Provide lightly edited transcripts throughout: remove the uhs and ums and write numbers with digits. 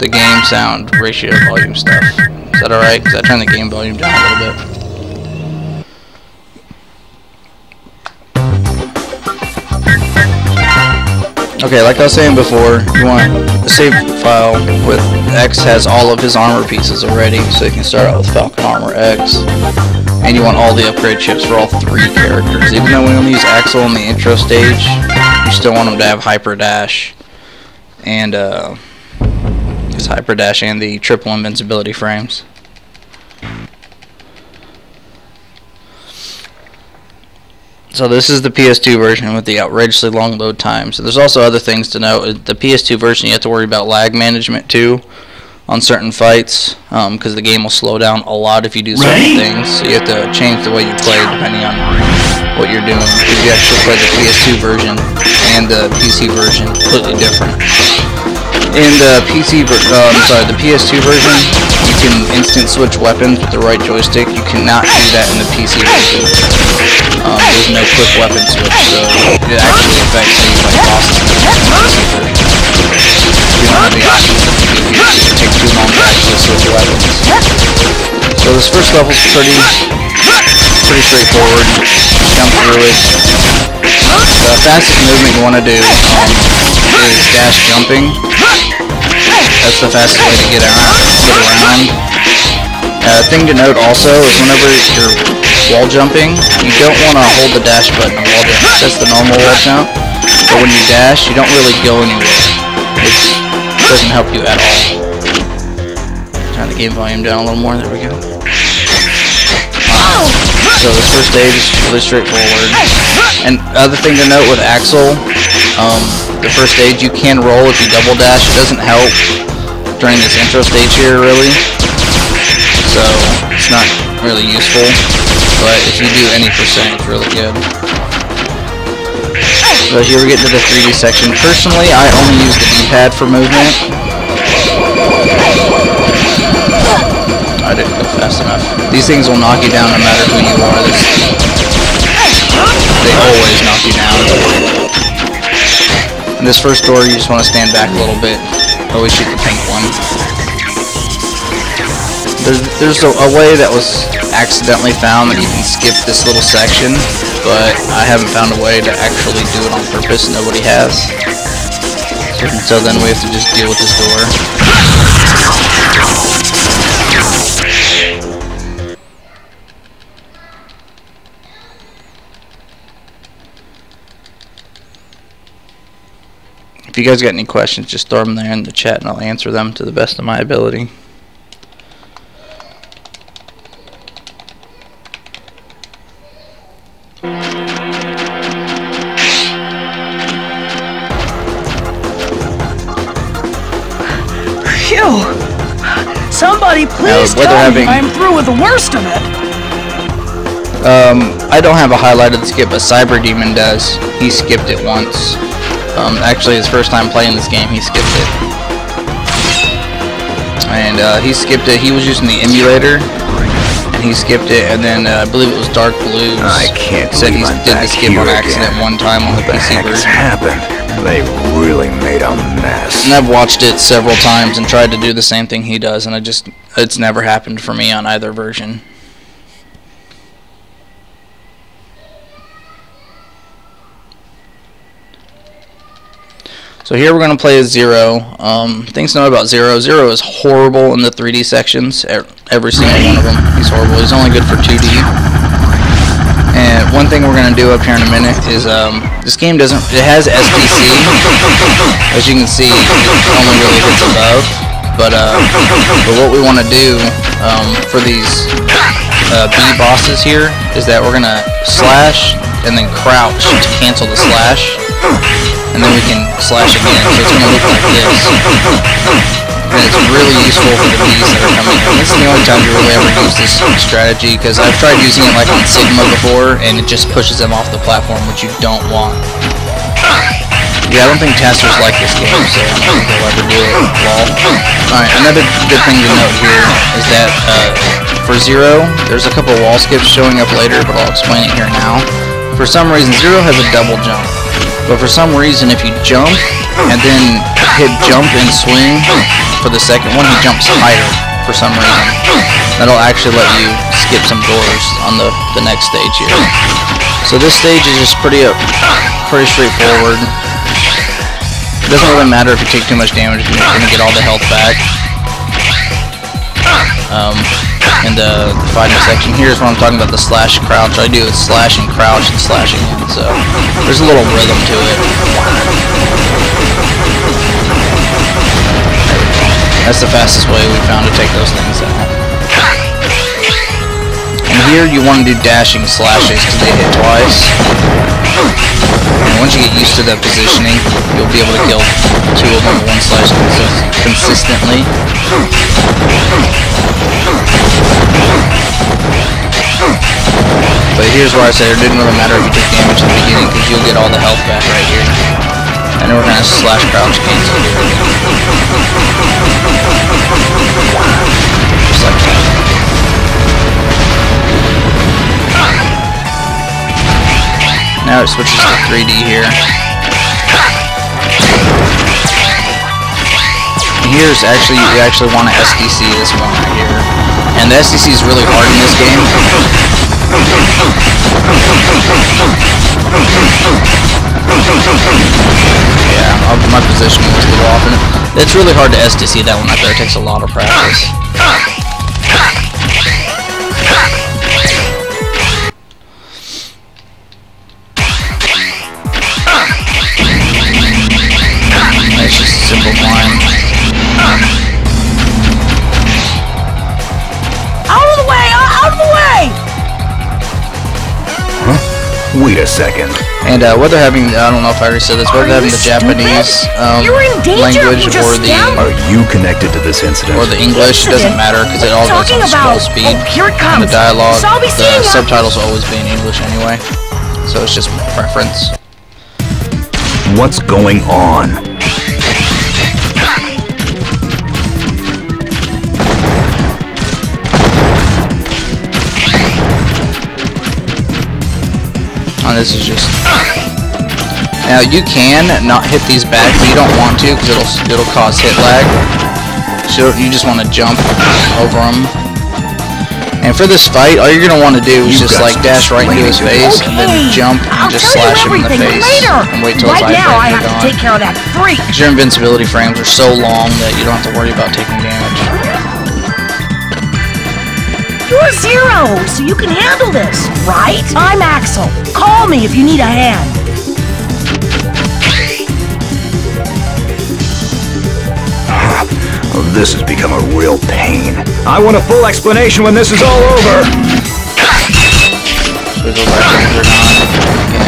the game sound ratio volume stuff. Is that alright? Because I turned the game volume down a little bit. Okay, like I was saying before, you want a save file with X has all of his armor pieces already, so you can start out with Falcon Armor X. And you want all the upgrade chips for all 3 characters. Even though we only use Axel in the intro stage, you still want them to have Hyper Dash and Hyper Dash and the triple invincibility frames. So this is the PS2 version with the outrageously long load times. So there's also other things to note. The PS2 version, you have to worry about lag management too on certain fights, because the game will slow down a lot if you do certain things. So you have to change the way you play depending on what you're doing. Because you actually play the PS2 version and the PC version completely different. In the the PS2 version, you can instant switch weapons with the right joystick. You cannot do that in the PC version. There's no quick weapon switch, so it actually affects how you fight bosses in the PC version. You don't have the option to take too long to actually switch weapons. So this first level is pretty straightforward. Jump through it. The fastest movement you want to do is dash jumping. That's the fastest way to get around. Thing to note also is whenever you're wall jumping, you don't want to hold the dash button on wall jump. That's the normal wall jump. But when you dash, you don't really go anywhere. It doesn't help you at all. Turn the game volume down a little more. There we go. So this first stage is really straightforward. And other thing to note with Axel, the first stage you can roll if you double dash. It doesn't help during this intro stage here really, so it's not really useful. But if you do any percent, it's really good. So here we get to the 3D section. Personally, I only use the D-pad for movement. I didn't go fast enough. These things will knock you down no matter who you are. They always knock you down. In this first door, you just want to stand back a little bit. Always shoot the pink one. There's a way that was accidentally found that you can skip this little section, but I haven't found a way to actually do it on purpose. Nobody has. So then we have to just deal with this door. If you guys got any questions, just throw them there in the chat and I'll answer them to the best of my ability. Phew! Somebody please tell me I'm through with the worst of it! I don't have a highlighted skip, but Cyber Demon does. He skipped it once. Actually, his first time playing this game, he skipped it. And he skipped it. He was using the emulator, and he skipped it. And then I believe it was Dark Blues. I can't said he did the skip on accident one time on the PC version. Happened? They really made a mess. And I've watched it several times and tried to do the same thing he does, and it's never happened for me on either version. So here we're going to play as Zero. Things to know about Zero. Zero is horrible in the 3D sections. Every single one of them. He's horrible. He's only good for 2D. And one thing we're going to do up here in a minute is this game it has SDC. As you can see, it only really hits above. But what we want to do for these B bosses here is that we're going to slash and then crouch to cancel the slash. And then we can slash again, so it's going to look like this. And it's really useful for the Bs that are coming in. This is the only time you really ever use this strategy, because I've tried using it like on Sigma before, and it just pushes them off the platform, which you don't want. Yeah, I don't think testers like this game, so I don't think they'll ever do it. Lol. Alright, another good thing to note here is that for Zero, there's a couple wall skips showing up later, but I'll explain it here now. For some reason, Zero has a double jump. But for some reason, if you jump and then hit jump and swing for the second one, he jumps higher for some reason. That'll actually let you skip some doors on the next stage here. So this stage is just pretty straightforward. It doesn't really matter if you take too much damage, you're going to get all the health back. In the fighting section, here's where I'm talking about the slash crouch. I do is slash and crouch and slash again, so there's a little rhythm to it. That's the fastest way we found to take those things out. And here you want to do dashing slashes because they hit twice. And once you get used to that positioning, you'll be able to kill two of them in one slash consistently. But here's where I said it didn't really matter if you took damage at the beginning because you'll get all the health back right here. And then we're going to slash crouch cancel here again. Just like that. Now it switches to 3D here. Here's actually, you actually want to SDC this one right here. And the SDC is really hard in this game. Yeah, my position was a little off. And it's really hard to SDC that one right there. It takes a lot of practice. It's just a simple climb. Out of the way! Out of the way! Huh? Wait a second. And what they're having, I don't know if I already said this, but they're having the Japanese language or the... Are you connected to this incident? Or the English, doesn't matter because it all goes on scroll speed. And the dialogue, the subtitles will always be in English anyway. So it's just preference. What's going on? Oh, this is just... Now you can not hit these back, but you don't want to because it'll cause hit lag. So you just want to jump over them. And for this fight, all you're gonna want to do is just like dash right into his face and then jump and just slash him in the face and wait till his eye frames are gone. Take care of that freak. Because your invincibility frames are so long that you don't have to worry about taking damage. You're Zero, so you can handle this, right? I'm Axel. Call me if you need a hand. Oh, this has become a real pain. I want a full explanation when this is all over. So we go back into again.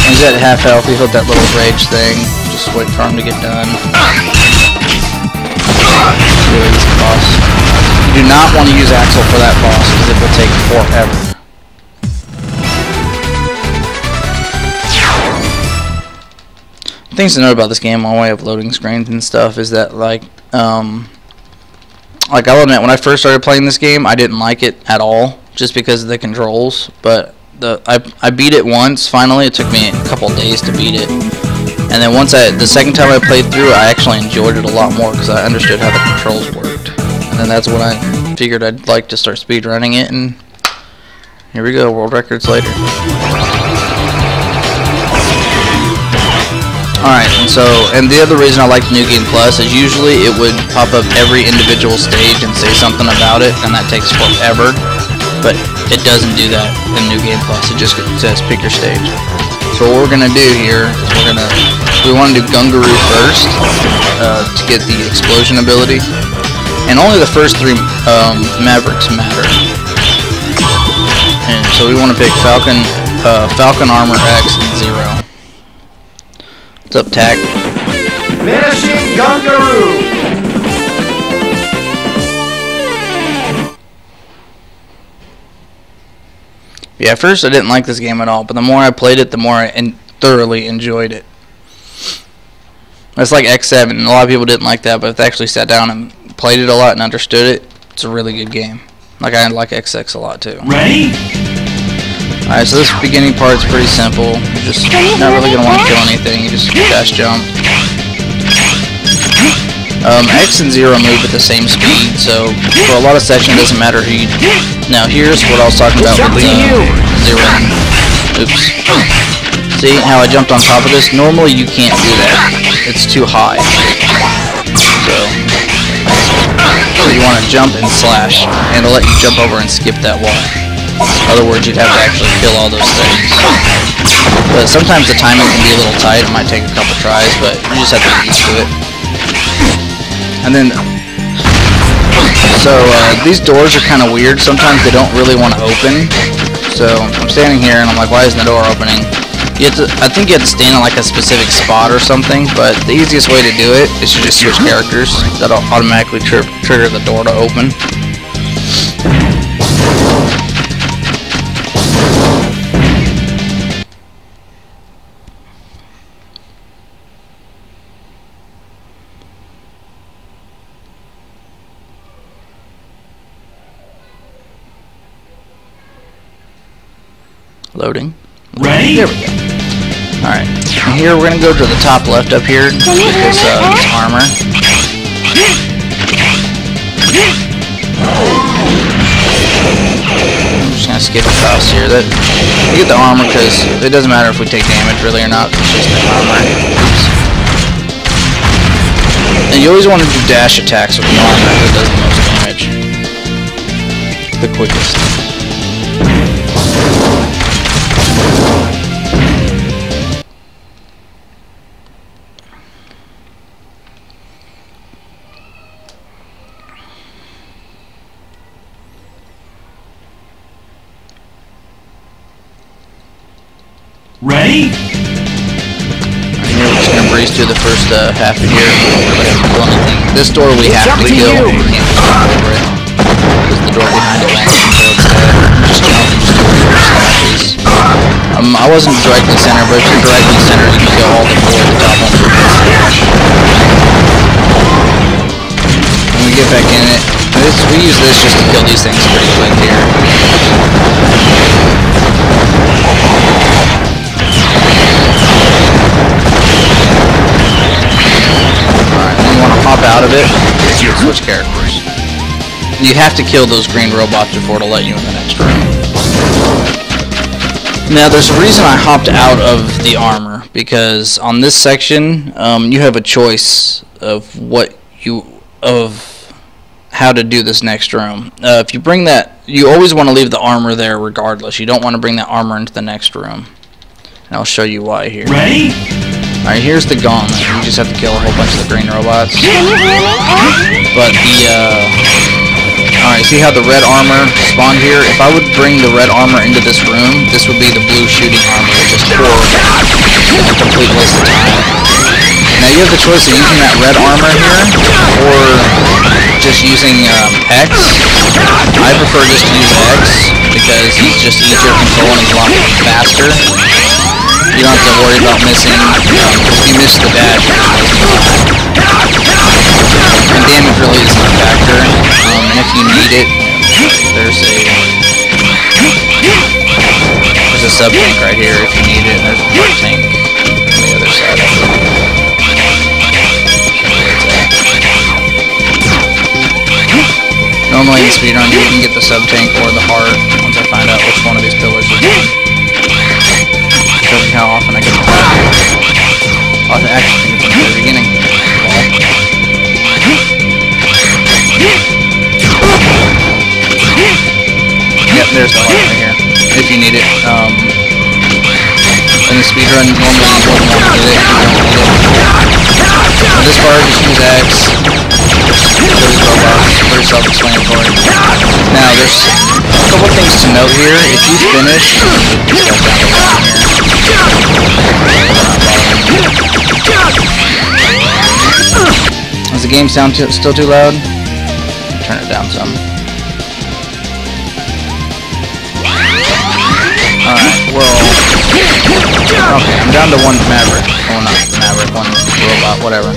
He's at half health. He hit that little rage thing. Just wait for him to get done. Really easy boss. You do not want to use Axel for that boss because it will take forever. Things to note about this game on way of loading screens and stuff is that like I'll admit when I first started playing this game I didn't like it at all just because of the controls, but I beat it once finally. It took me a couple days to beat it, and then the second time I played through I actually enjoyed it a lot more because I understood how the controls worked, and then that's when I figured I'd like to start speedrunning it, and here we go, world records later. Alright, and the other reason I like New Game Plus is usually it would pop up every individual stage and say something about it, and that takes forever. But it doesn't do that in New Game Plus. It just says pick your stage. So what we're gonna do here is we want to do Gungaroo first to get the explosion ability, and only the first 3 Mavericks matter. And so we want to pick Falcon Armor X and Zero. What's up, Tack? Finishing Gungaroo! Yeah, at first I didn't like this game at all, but the more I played it, the more I thoroughly enjoyed it. It's like X7, and a lot of people didn't like that, but if they actually sat down and played it a lot and understood it, it's a really good game. Like I like XX a lot too. Ready? Alright, so this beginning part's pretty simple. You're just not really going to want to kill anything. You just dash jump. X and 0 move at the same speed, so for a lot of sections it doesn't matter who you... Now here's what I was talking about with 0 and... Oops. See how I jumped on top of this? Normally you can't do that. It's too high. So you want to jump and slash, and it'll let you jump over and skip that wall. In other words, you'd have to actually kill all those things. But sometimes the timing can be a little tight. It might take a couple tries, but you just have to get used to it. And then, so these doors are kind of weird. Sometimes they don't really want to open. So I'm standing here and I'm like, why isn't the door opening? You have to, I think you have to stand in like a specific spot or something. But the easiest way to do it is to just switch characters. That'll automatically trigger the door to open. Loading. Ready? There we go. Alright. Here we're going to go to the top left up here with this armor. I'm just going to skip across here. We get the armor because it doesn't matter if we take damage really or not. It's just the armor. Oops. And you always want to do dash attacks with the armor because it does the most damage. The quickest. Ready? Here we're just gonna breeze through the first half of here. We don't really have to kill anything. This door we have to kill. We can't just jump over it because the door behind it won't kill instead. Just jump and just do it slashes. I wasn't directly centered, but if you're directly centered, you can kill all the 4 at the top ones with a slash. When we get back in it, we use this just to kill these things pretty quick here. Hop out of it, switch characters. You have to kill those green robots before it'll let you in the next room. Now there's a reason I hopped out of the armor, because on this section you have a choice of how to do this next room. If you bring that, you always want to leave the armor there regardless. You don't want to bring that armor into the next room. And I'll show you why here. Ready? Alright, here's the gauntlet. You just have to kill a whole bunch of the green robots. But alright, see how the red armor spawned here? If I would bring the red armor into this room, this would be the blue shooting armor, which is horrible. A complete waste of time. Now you have the choice of using that red armor here, or just using X. I prefer just to use X, because he's just easier to control and he's a lot faster. You don't have to worry about missing. If you miss the dash, you're just wasting time. And damage really isn't a factor. And if you need it, there's a sub tank right here. If you need it, there's a part tank on the other side of it. Normally in speedrun, you can get the sub tank or the heart once I find out which one of these pillars is on. Shows you how often I get the heart. Oh, I actually think it's at the beginning. Yep, there's the heart right here. If you need it. In the speedrun, normally you wouldn't want to get it if you don't need it. For this part, just use X. Those robots, pretty self-explanatory. Now, there's a couple things to note here. If you finish, this goes down to 1 here. Does the game sound still too loud? Turn it down some. Alright, well... Okay, I'm down to 1 Maverick. Oh, not Maverick, 1 robot, whatever.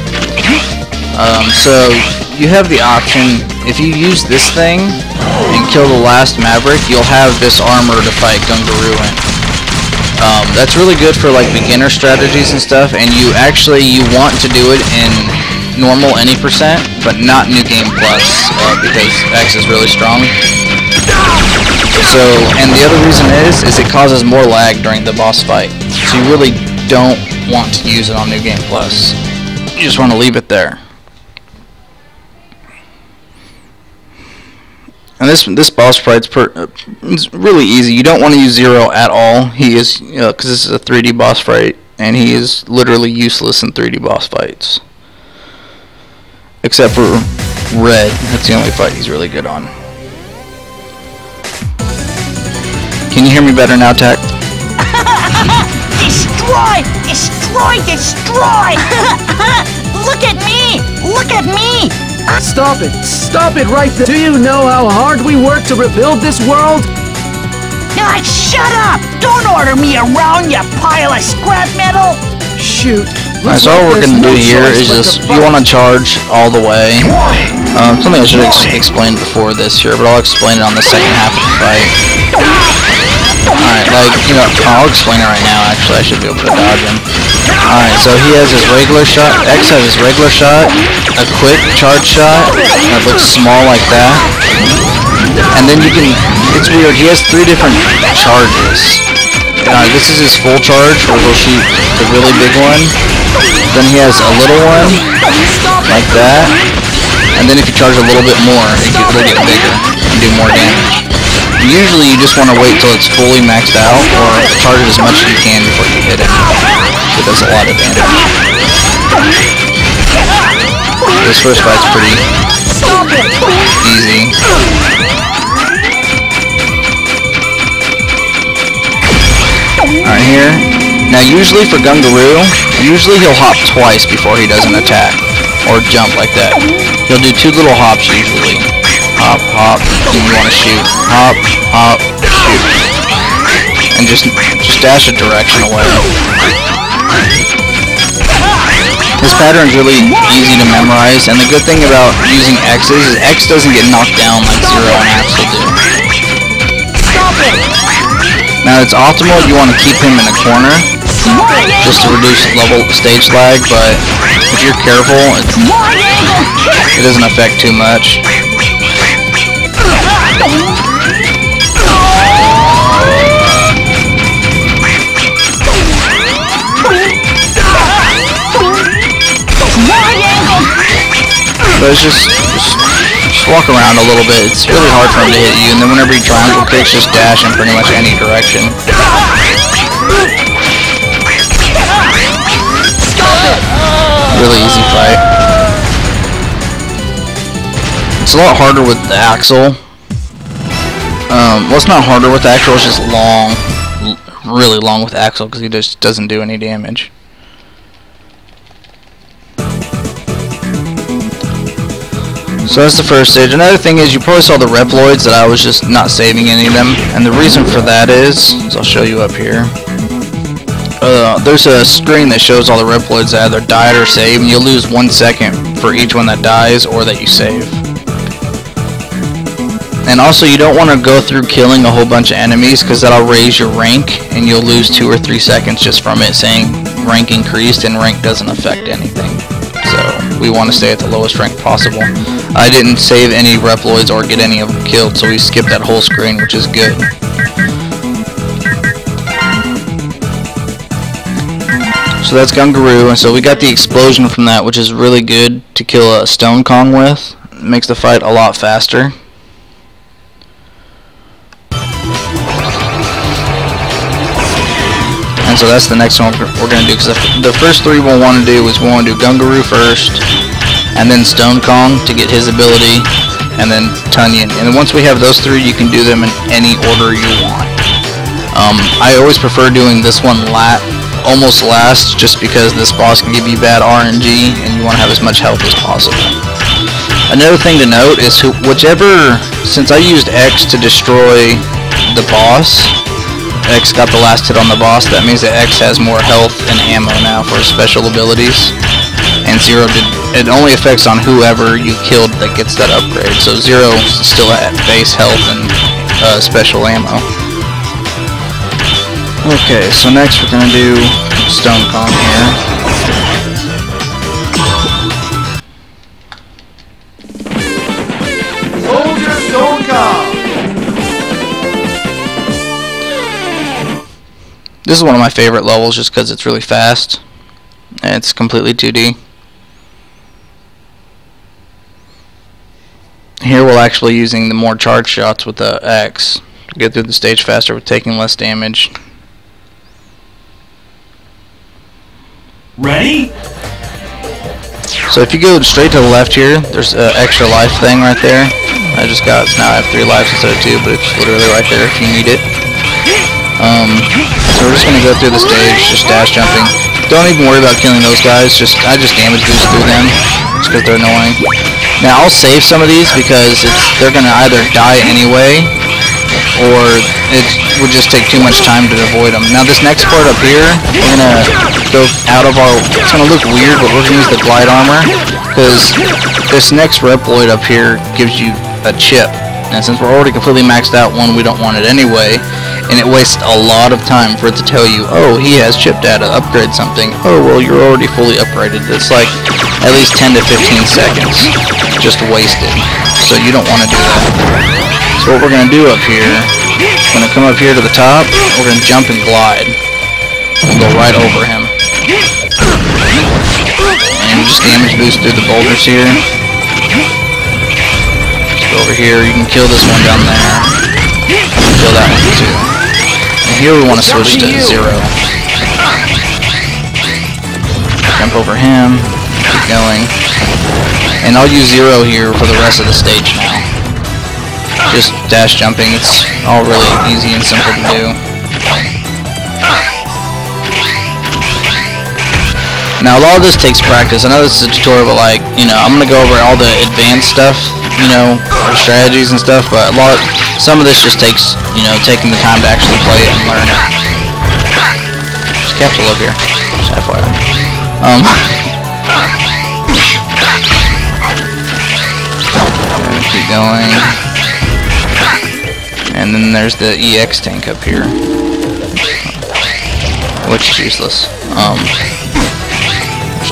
So, you have the option, if you use this thing and kill kill the last Maverick, you'll have this armor to fight Gungaroo in. That's really good for like beginner strategies and stuff, and you want to do it in normal any percent, but not New Game Plus, because X is really strong. So, and the other reason is it causes more lag during the boss fight. So you really don't want to use it on New Game Plus. You just want to leave it there. And this boss fight's it's really easy. You don't want to use Zero at all. He is, because this is a 3D boss fight, and he is literally useless in 3D boss fights. Except for Red. That's the only fight he's really good on. Can you hear me better now, Tech? Destroy! Destroy! Destroy! Look at me! Look at me! Stop it! Stop it right there! Do you know how hard we work to rebuild this world? Shut up! Don't order me around, you pile of scrap metal! Shoot. Alright, so all we're going to do here is just, you want to charge all the way. Something I should have explained before this here, but I'll explain it on the second half of the fight. Alright, I'll explain it right now, actually. I should be able to dodge him. Alright, so he has his regular shot, X has his regular shot, a quick charge shot, that looks small like that. And then you can, it's weird, he has 3 different charges. This is his full charge, where he'll shoot the really big one. Then he has a little one, like that. And then if you charge a little bit more, it'll get bigger and do more damage. Usually you just want to wait till it's fully maxed out, or charge it as much as you can before you hit it. It does a lot of damage. This first fight's pretty easy. Alright, here. Now usually for Gungaroo, he'll hop twice before he does an attack. Or jump like that. He'll do 2 little hops usually. Hop, hop, and you want to shoot. Hop, hop, shoot. And just dash a direction away. This pattern's really easy to memorize, and the good thing about using X is X doesn't get knocked down like Zero and Axel do. Now it's optimal if you want to keep him in a corner, just to reduce stage lag, but if you're careful, it doesn't affect too much. But it's just walk around a little bit. It's really hard for him to hit you, and then whenever he triangle kicks, just dash in pretty much any direction. Really easy fight. It's a lot harder with the Axel. Well, it's not harder with the Axel, it's just long. Really long with Axel, because he just doesn't do any damage. So that's the first stage. Another thing is, you probably saw the Reploids that I was just not saving any of them, and the reason for that is, so I'll show you up here. There's a screen that shows all the Reploids that either died or saved, and you'll lose 1 second for each one that dies or that you save. And also, you don't want to go through killing a whole bunch of enemies, because that'll raise your rank, and you'll lose 2 or 3 seconds just from it saying rank increased, and rank doesn't affect anything. So we want to stay at the lowest rank possible. I didn't save any Reploids or get any of them killed, so we skipped that whole screen, which is good. So that's Gungaroo, and so we got the explosion from that, which is really good to kill a Stone Kong with. It makes the fight a lot faster. And so that's the next one we're going to do, because the first 3 we'll want to do is we'll want to do Gungaroo first, and then Stone Kong to get his ability, and then Tunyon. And once we have those 3, you can do them in any order you want. I always prefer doing this one almost last, just because this boss can give you bad RNG, and you want to have as much health as possible. Another thing to note is since I used X to destroy the boss, X got the last hit on the boss, that means that X has more health and ammo now for his special abilities. and 0 it only affects on whoever you killed that gets that upgrade. So 0 is still at base health and special ammo. Okay, so next we're gonna do Stone Kong here. Soldier Stone Kong. This is one of my favorite levels just because it's really fast and it's completely 2D. Here we're actually using the more charge shots with the X to get through the stage faster with taking less damage. Ready? So if you go straight to the left here, there's an extra life thing right there. Now I have 3 lives instead of 2, but it's literally right there if you need it. So we're just gonna go through the stage, just dash jumping. Don't even worry about killing those guys. I just damage boost through them, just because they're annoying. Now I'll save some of these because they're gonna either die anyway, or it would just take too much time to avoid them. Now this next part up here, we're gonna go out of our. It's gonna look weird, but we're gonna use the glide armor because this next Reploid up here gives you a chip. And since we're already completely maxed out one, we don't want it anyway. And it wastes a lot of time for it to tell you, oh, he has chip data, upgrade something. Oh, well, you're already fully upgraded. It's like at least 10 to 15 seconds just wasted. So you don't want to do that. So what we're going to do up here, we're going to come up here to the top, we're going to jump and glide. And go right over him. And just damage boost through the boulders here. Just go over here, you can kill this one down there. You can kill that one too. Here we want to switch to 0. Jump over him, keep going. And I'll use 0 here for the rest of the stage now. Just dash jumping, it's all really easy and simple to do. Now a lot of this takes practice. I know this is a tutorial, but like, you know, I'm going to go over all the advanced stuff, you know, strategies and stuff, but some of this just takes, you know, taking the time to actually play it and learn it. There's capsule up here. Just FYI. Keep going. And then there's the EX tank up here, which is useless.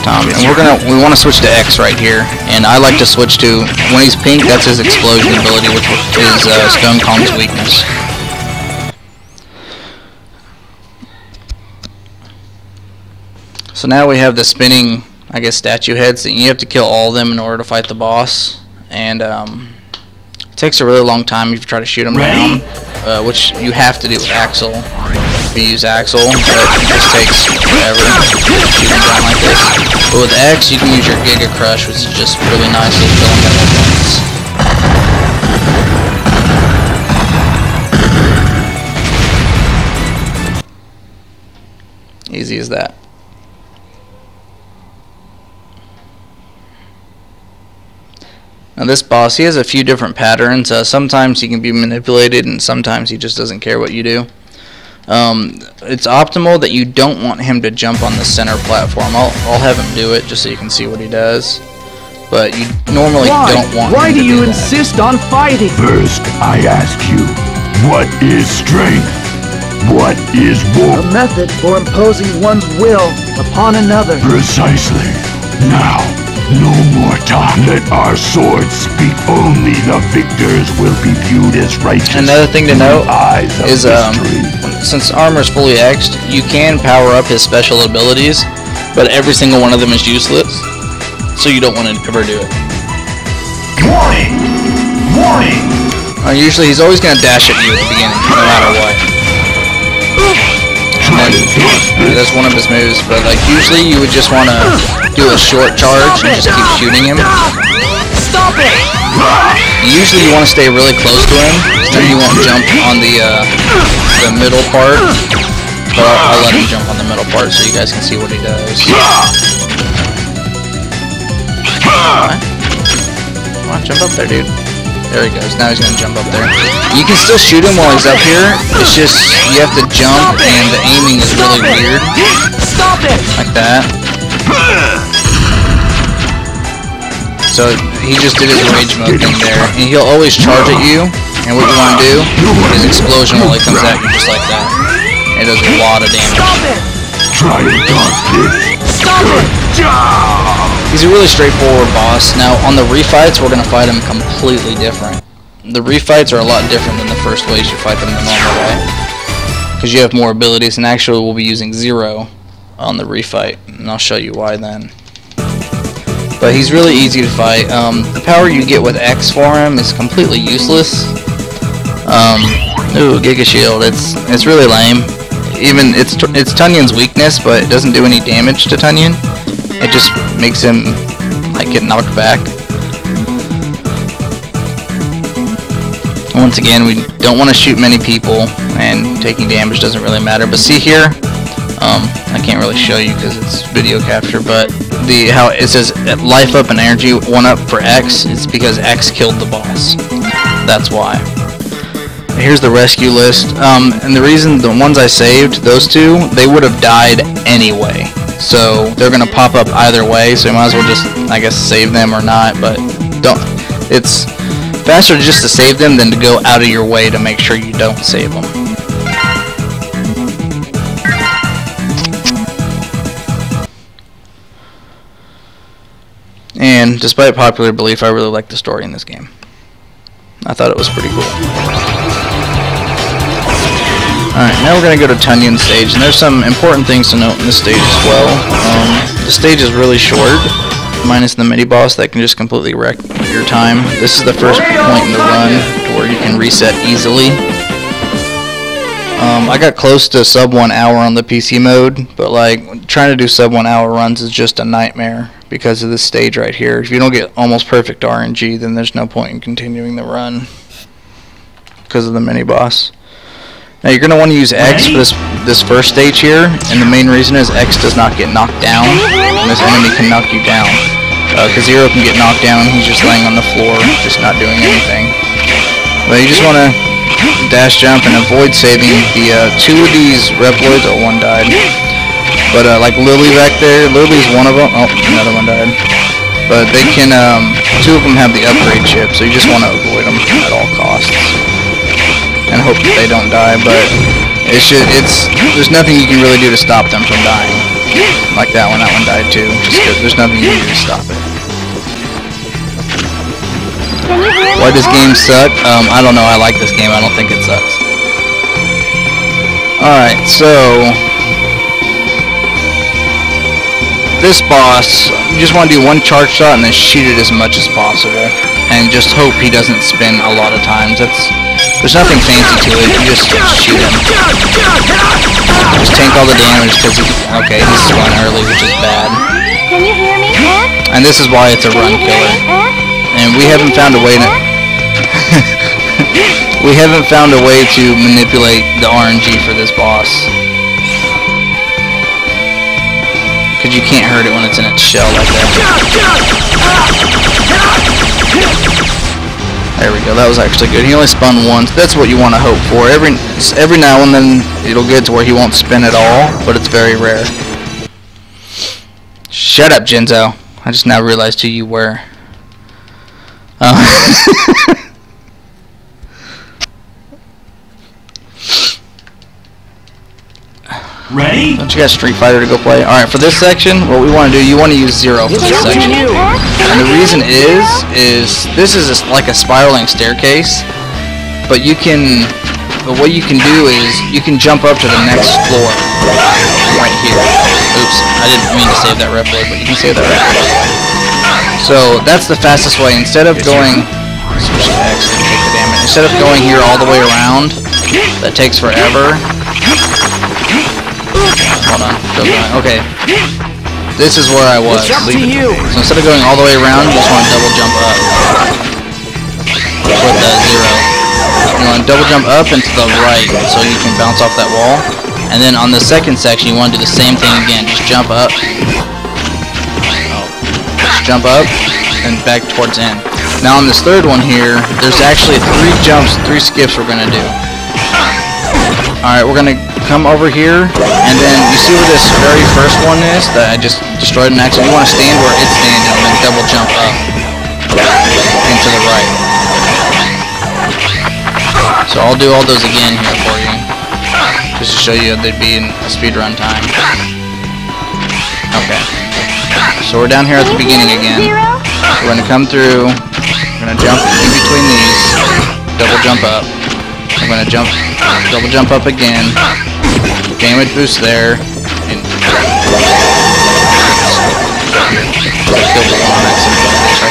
And we want to switch to X right here, and I like to switch to, when he's pink, that's his explosion ability, which is Stone Kong's weakness. So now we have the spinning, I guess, statue heads that you have to kill all of them in order to fight the boss, and it takes a really long time if you try to shoot them down, which you have to do with Axel. If you use Axel, but it just takes forever to shoot them down like this. But with X, you can use your Giga Crush, which is just really nicely filling them with points. Easy as that. Now this boss, he has a few different patterns. Sometimes he can be manipulated, and sometimes he just doesn't care what you do. It's optimal that you don't want him to jump on the center platform. I'll have him do it just so you can see what he does. But you normally don't want him to do that. Why do you insist on fighting? First, I ask you, what is strength? What is war? A method for imposing one's will upon another. Precisely. Now, no more talk. Let our swords speak. Only the victors will be viewed as righteous. Another thing to note is history. Since armor is fully X'd, you can power up his special abilities, but every single one of them is useless, so you don't want to ever do it. Warning! Warning! Usually he's always going to dash at you at the beginning, no matter what. And that's one of his moves, but like usually you would just want to do a short charge and just keep shooting him. Stop it! Usually you want to stay really close to him, so you won't jump on the middle part. But I'll let him jump on the middle part so you guys can see what he does. Come on, jump up there, dude. There he goes. Now he's gonna jump up there. You can still shoot him while he's up here. It's just you have to jump, and the aiming is really weird. Stop it! Like that. So he just did his rage mode thing there, and he'll always charge at you. And what you want to do is explosion while he comes at you just like that. It does a lot of damage. Stop it! Try and dodge this. Stop it! He's a really straightforward boss. Now on the refights, we're gonna fight him completely different. The refights are a lot different than the first ways you fight them the normal way, because you have more abilities. And actually, we'll be using Zero on the refight, and I'll show you why then. But he's really easy to fight. The power you get with X for him is completely useless. Ooh, Giga Shield. It's really lame. Even it's Tunyon's weakness, but it doesn't do any damage to Tunyon. It just makes him like get knocked back. Once again, we don't want to shoot many people, and taking damage doesn't really matter. But see here, I can't really show you because it's video capture, but how it says life up and energy 1 up for X is because X killed the boss. That's why. Here's the rescue list, and the reason the ones I saved, those two, they would have died anyway. So they're gonna pop up either way. So you might as well just, I guess, save them or not. But don't. It's faster just to save them than to go out of your way to make sure you don't save them. And despite popular belief, I really like the story in this game. I thought it was pretty cool. Alright, now we're going to go to Tunyon's stage, and there's some important things to note in this stage as well. The stage is really short, minus the mini-boss that can just completely wreck your time. This is the first point in the run to where you can reset easily. I got close to sub 1 hour on the PC mode, but like trying to do sub 1 hour runs is just a nightmare because of this stage right here. If you don't get almost perfect RNG, then there's no point in continuing the run because of the mini-boss. Now you're going to want to use X for this first stage here, and the main reason is X does not get knocked down, and this enemy can knock you down. Because Zero can get knocked down, he's just laying on the floor, just not doing anything. But you just want to dash jump and avoid saving the 2 of these Reploids. Oh, 1 died. But like Lily back there, Lily's one of them. Oh, another one died. But they can, 2 of them have the upgrade chip, so you just want to avoid them at all costs. And hope that they don't die, but there's nothing you can really do to stop them from dying. Like that one died too. Just 'cause there's nothing you can do to stop it. Why does game suck? I don't know. I like this game. I don't think it sucks. Alright, so this boss, you just want to do 1 charge shot and then shoot it as much as possible, and just hope he doesn't spin a lot of times. There's nothing fancy to it. You just shoot him. Just tank all the damage because he's spun early, which is bad. Can you hear me? And this is why it's a run killer. And we haven't found a way to to manipulate the RNG for this boss. Because you can't hurt it when it's in its shell like that. There we go, that was actually good. He only spun once. That's what you want to hope for. Every now and then it'll get to where he won't spin at all, but it's very rare. Shut up, Jinzo. I just now realized who you were. Ready? Don't you got Street Fighter to go play? Alright, for this section, what we want to do, you want to use Zero for this section. And the reason is this is like a spiraling staircase, but what you can do is you can jump up to the next floor right here. Oops, I didn't mean to save that Reploid, but you can save that Reploid. So that's the fastest way. Instead of going switch to X and take the damage. Instead of going here all the way around, that takes forever. Hold on. Okay. This is where I was. It's up to you. So instead of going all the way around, you just want to double jump up. With the Zero. You want to double jump up and to the right so you can bounce off that wall. And then on the second section, you want to do the same thing again. Just jump up. Just jump up and back towards end. Now on this third one here, there's actually 3 skips we're going to do. Alright, we're going to come over here, and then you see where this very first one is that I just destroyed an accident. You want to stand where it's standing and then double jump up. and to the right. So I'll do all those again here for you, just to show you they'd be in a speedrun time. Okay. So we're down here at the beginning again. We're going to come through. We're going to jump in between these. Double jump up. I'm going to jump, double jump up again. Damage boost there. And right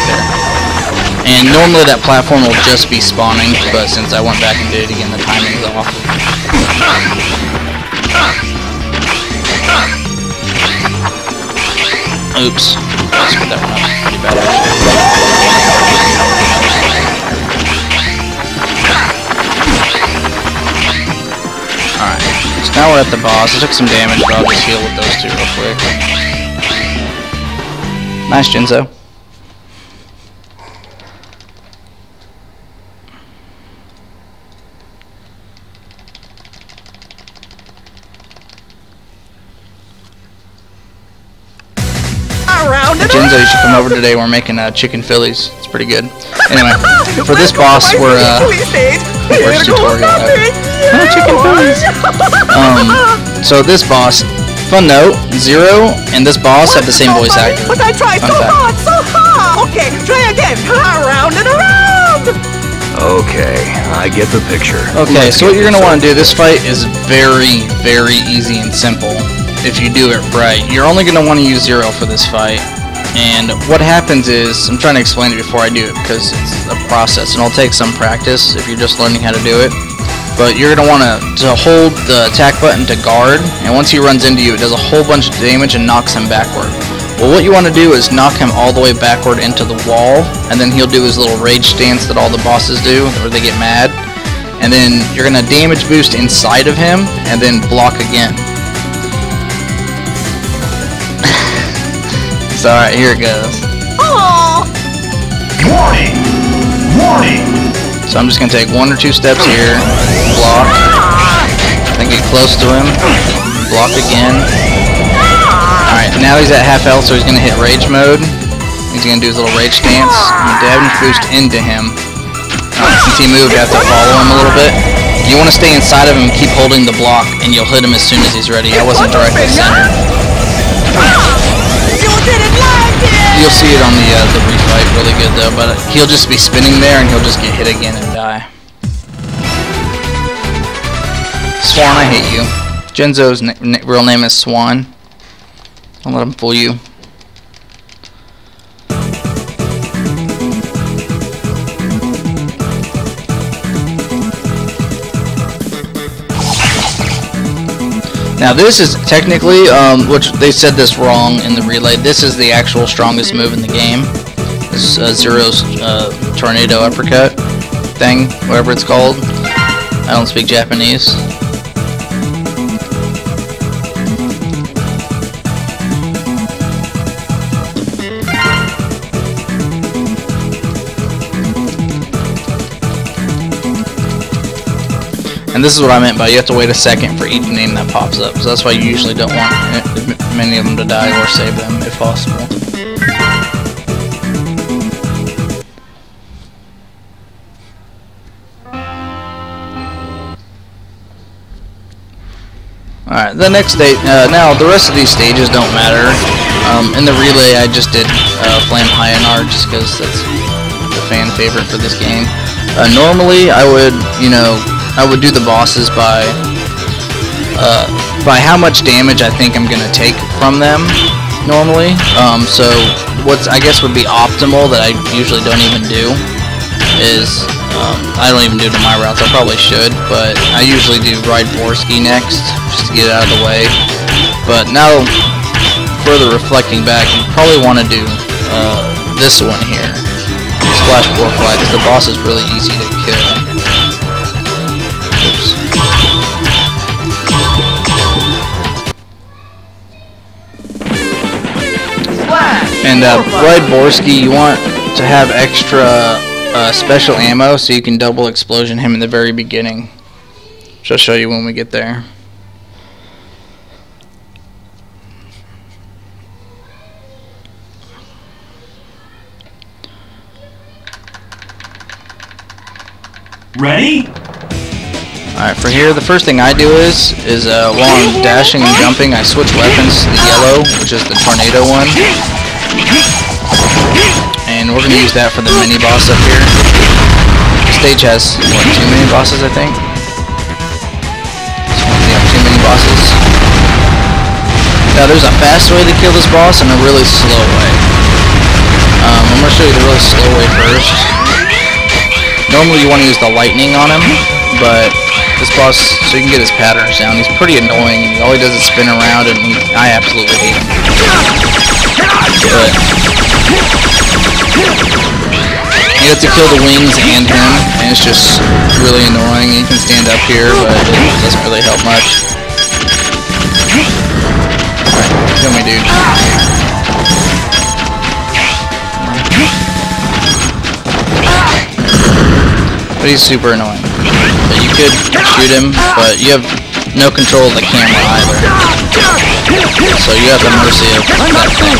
there. And normally that platform will just be spawning, but since I went back and did it again, the timing's off. Oops. I screwed that one up. Pretty bad Alright. So now we're at the boss. I took some damage, but I'll just heal with those two real quick. Nice, Jinzo. Jinzo, you should come over today. We're making chicken Phillies. It's pretty good. Anyway, for this boss, we're first tutorial. Chicken Phillies. So this boss, fun note, Zero and this boss have the same voice actor. But I tried so hard, so hard. Okay, try again. Around and around. Okay, I get the picture. Okay, so what you're gonna want to do. This fight is very, very easy and simple. If you do it right, you're only going to want to use Zero for this fight. And what happens is, I'm trying to explain it before I do it because it's a process and it'll take some practice if you're just learning how to do it. But you're going to want to hold the attack button to guard, and once he runs into you, it does a whole bunch of damage and knocks him backward. Well, what you want to do is knock him all the way backward into the wall, and then he'll do his little rage stance that all the bosses do, where they get mad. And then you're going to damage boost inside of him, and then block again. Alright, here it goes. Aww. Warning! Warning! So I'm just going to take 1 or 2 steps here, block, then get close to him, block again. Alright, now he's at half health, so he's going to hit rage mode. He's going to do his little rage stance, and damage boost into him. Alright, since he moved, I have to follow him a little bit. You want to stay inside of him and keep holding the block, and you'll hit him as soon as he's ready. I wasn't directly centered. You'll see it on the refight really good though, but he'll just be spinning there and he'll just get hit again and die. Swan, I hate you. Jinzo's real name is Swan. Don't let him fool you. Now this is technically, which they said this wrong in the relay, this is the actual strongest move in the game. This is Zero's tornado uppercut thing, whatever it's called. I don't speak Japanese. And this is what I meant by you have to wait a second for each name that pops up. So that's why you usually don't want many of them to die or save them if possible. Alright, the next stage, now the rest of these stages don't matter. In the relay I just did Flame Hyanar just because that's the fan favorite for this game. Normally I would, I would do the bosses by how much damage I think I'm gonna take from them normally. So what's I guess would be optimal that I usually don't even do is I don't even do to my routes. I probably should, but I usually do Ride Borsky next just to get it out of the way. But now, further reflecting back, you probably want to do this one here, Splash Warfly, because the boss is really easy to kill. And Ride Borsky, you want to have extra special ammo so you can double explosion him in the very beginning. Which I'll show you when we get there. Ready? Alright, for here, the first thing I do is while I'm dashing and jumping, I switch weapons to the yellow, which is the tornado one. And we're going to use that for the mini-boss up here. The stage has, what, 2 mini-bosses, I think? So, yeah, 2 mini-bosses. Now, there's a fast way to kill this boss and a really slow way. I'm going to show you the really slow way first. Normally, you want to use the lightning on him, but this boss, so you can get his patterns down, he's pretty annoying. All he does is spin around, and I absolutely hate him. But you have to kill the wings and him, and it's just really annoying. You can stand up here, but it doesn't really help much. Alright, kill me, dude. But he's super annoying. But you could shoot him, but you have no control of the camera either. So you have the mercy of that thing.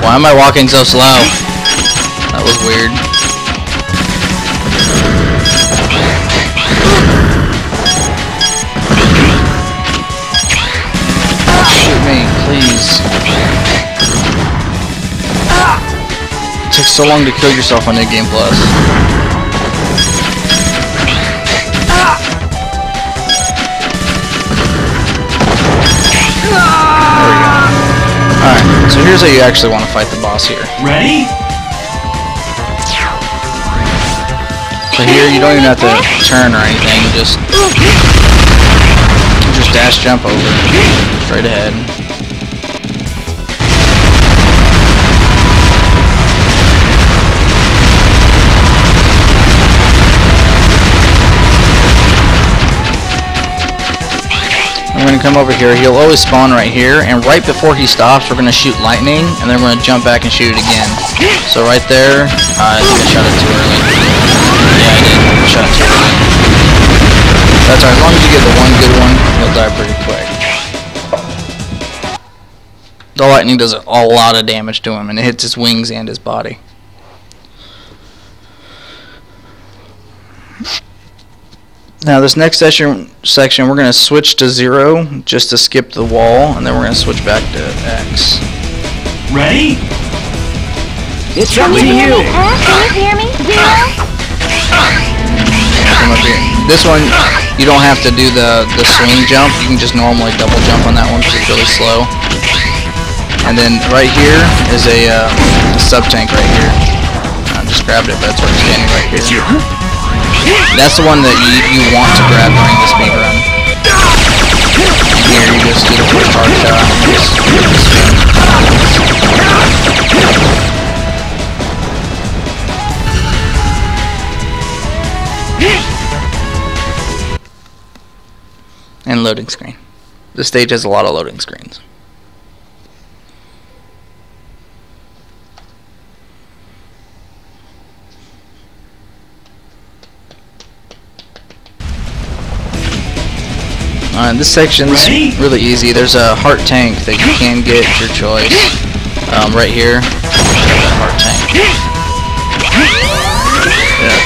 Why am I walking so slow? That was weird. Shoot me, please. It takes so long to kill yourself on New Game Plus. There we go. Alright, so here's how you actually want to fight the boss here. Ready? So here you don't even have to turn or anything, you just dash jump over, straight ahead. I'm going to come over here, he'll always spawn right here, and right before he stops we're going to shoot lightning, and then we're going to jump back and shoot it again. So right there, I think I shot it too early. Yeah, I did. I shot it too early. That's alright, as long as you get the one good one, he'll die pretty quick. The lightning does a lot of damage to him, and it hits his wings and his body. Now this next section we're going to switch to 0 just to skip the wall, and then we're going to switch back to X. Ready? It's up to you. Can you hear me? 0? Come up here. This one, you don't have to do the swing jump. You can just normally double jump on that one because it's really slow. And then right here is a sub-tank right here. I just grabbed it, but it's already standing right here. That's the one that you want to grab during the speed run. And here you just do the first hard shot and just spin. And loading screen. This stage has a lot of loading screens. This section's really easy. There's a heart tank that you can get, your choice. Right here, that heart tank. Yeah.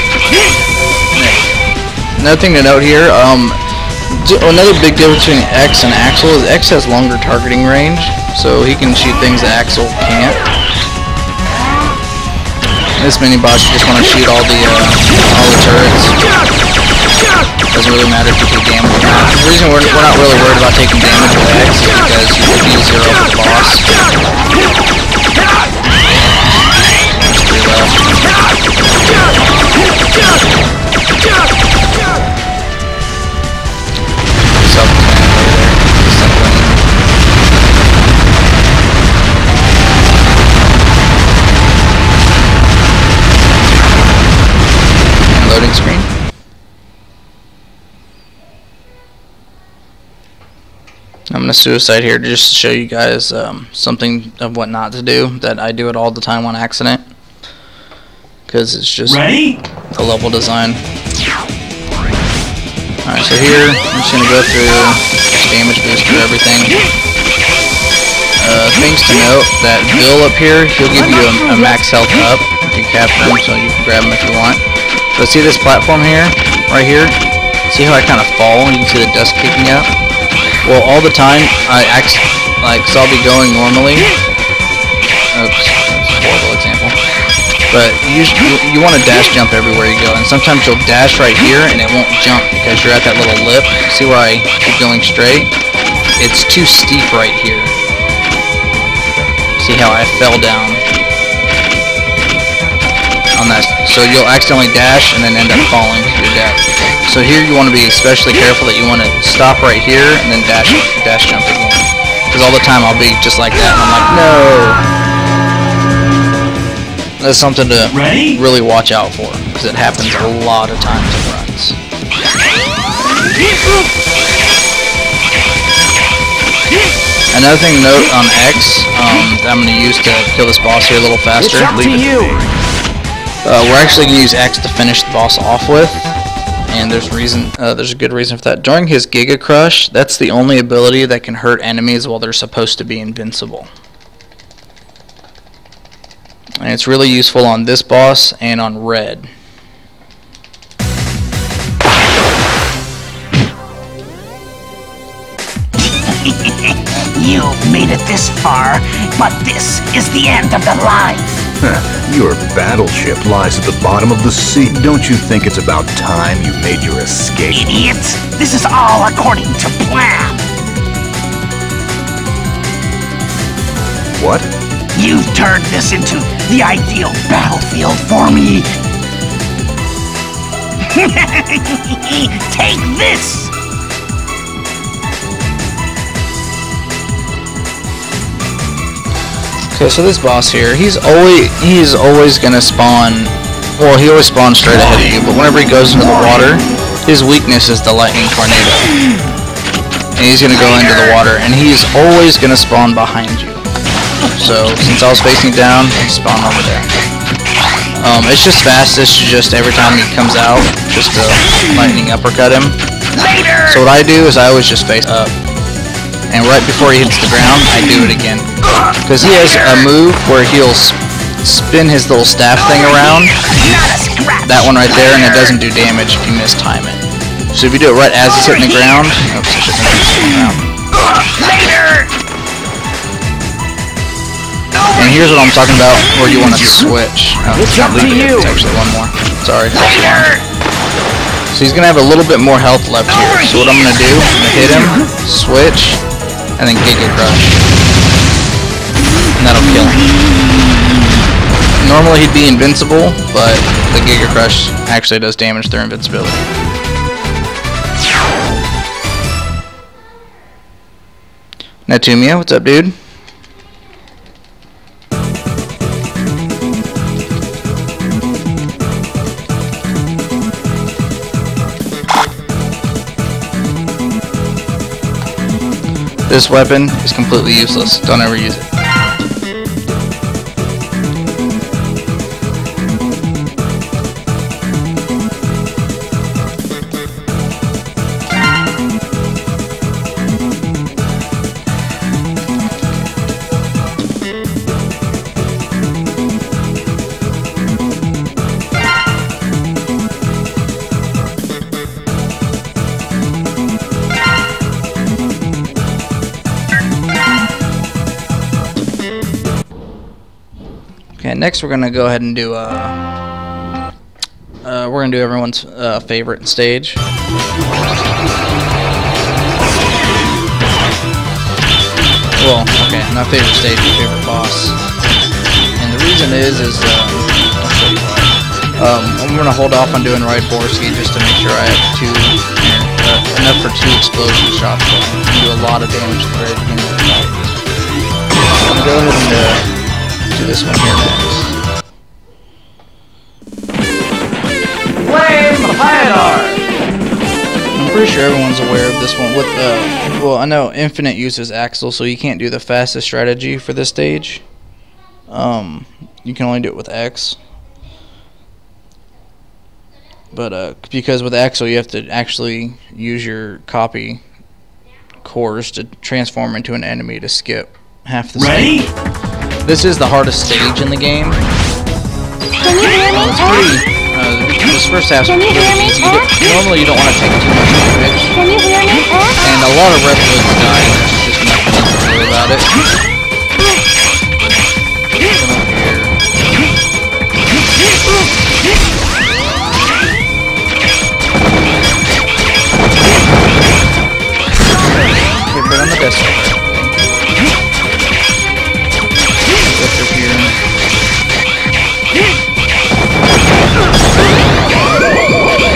Another thing to note here, another big difference between X and Axel is X has longer targeting range, so he can shoot things that Axel can't. This mini boss, you just want to shoot all the turrets. Doesn't really matter if you take damage or not. The reason we're not really worried about taking damage with X is because you can use 0 for the boss. There's 3 left. Loading screen. I'm going to suicide here to just show you guys something of what not to do, that I do it all the time on accident, because it's just the level design. Alright, so here I'm just going to go through damage boost for everything. things to note, that Bill up here, he'll give you a max health up if you capture him, so you can grab him if you want. But see this platform here, right here? See how I kind of fall and you can see the dust kicking up? Well, all the time, so I'll be going normally. Oops, that's a horrible example. But you want to dash jump everywhere you go, and sometimes you'll dash right here and it won't jump because you're at that little lip. See where I keep going straight? It's too steep right here. See how I fell down on that? So you'll accidentally dash and then end up falling to your death. So here you want to be especially careful that you want to stop right here and then dash jump again. Because all the time I'll be just like that and I'm like, no! That's something to really watch out for, because it happens a lot of times in runs. Another thing to note on X that I'm going to use to kill this boss here a little faster. It's up to you. We're actually going to use X to finish the boss off with, and there's a good reason for that. During his Giga Crush, that's the only ability that can hurt enemies while they're supposed to be invincible. And it's really useful on this boss and on Red. You've made it this far, but this is the end of the line. Your battleship lies at the bottom of the sea. Don't you think it's about time you made your escape? Idiots! This is all according to plan. What? You've turned this into the ideal battlefield for me. Take this! Okay, so this boss here, he's always gonna spawn. Well, he always spawns straight ahead of you, but whenever he goes into the water, his weakness is the lightning tornado. And he's gonna go into the water, and he's always gonna spawn behind you. So since I was facing down, he spawned over there. It's just fastest, just every time he comes out, just to lightning uppercut him. So what I do is I always just face up. And right before he hits the ground, I do it again. Because he has a move where he'll spin his little staff thing around. That one right there, and it doesn't do damage if you mistime it. So if you do it right as he's hitting the ground, oops, I shouldn't have hit the ground. And here's what I'm talking about, where you want to switch. Oh, It's up to you. It's actually one more. Sorry. So he's going to have a little bit more health left here. So what I'm going to do, I'm going to hit him, switch, and then Giga Crush. And that'll kill him. Normally he'd be invincible, but the Giga Crush actually does damage their invincibility. Natumia, what's up, dude? This weapon is completely useless. Don't ever use it. Okay, next we're gonna go ahead and do everyone's favorite stage. Well, okay, not favorite stage, but favorite boss. And the reason is I'll show you why. I'm gonna hold off on doing Ride Borsky just to make sure I have enough for 2 explosion shots. So I can do a lot of damage at the very beginning of the fight. I'm gonna go ahead and do this one here next. Flame Planner! I'm pretty sure everyone's aware of this one. With well, I know Infinite uses Axel, so you can't do the fastest strategy for this stage. You can only do it with X. But because with Axel you have to actually use your copy cores to transform into an enemy to skip half the stage. This is the hardest stage in the game. Can you hear me? This first half's really easy. Normally you don't want to take too much damage. Can you hear me? And a lot of red bullets die, and there's just nothing you can do about it. Come up here. Okay, put on the desk. Up here.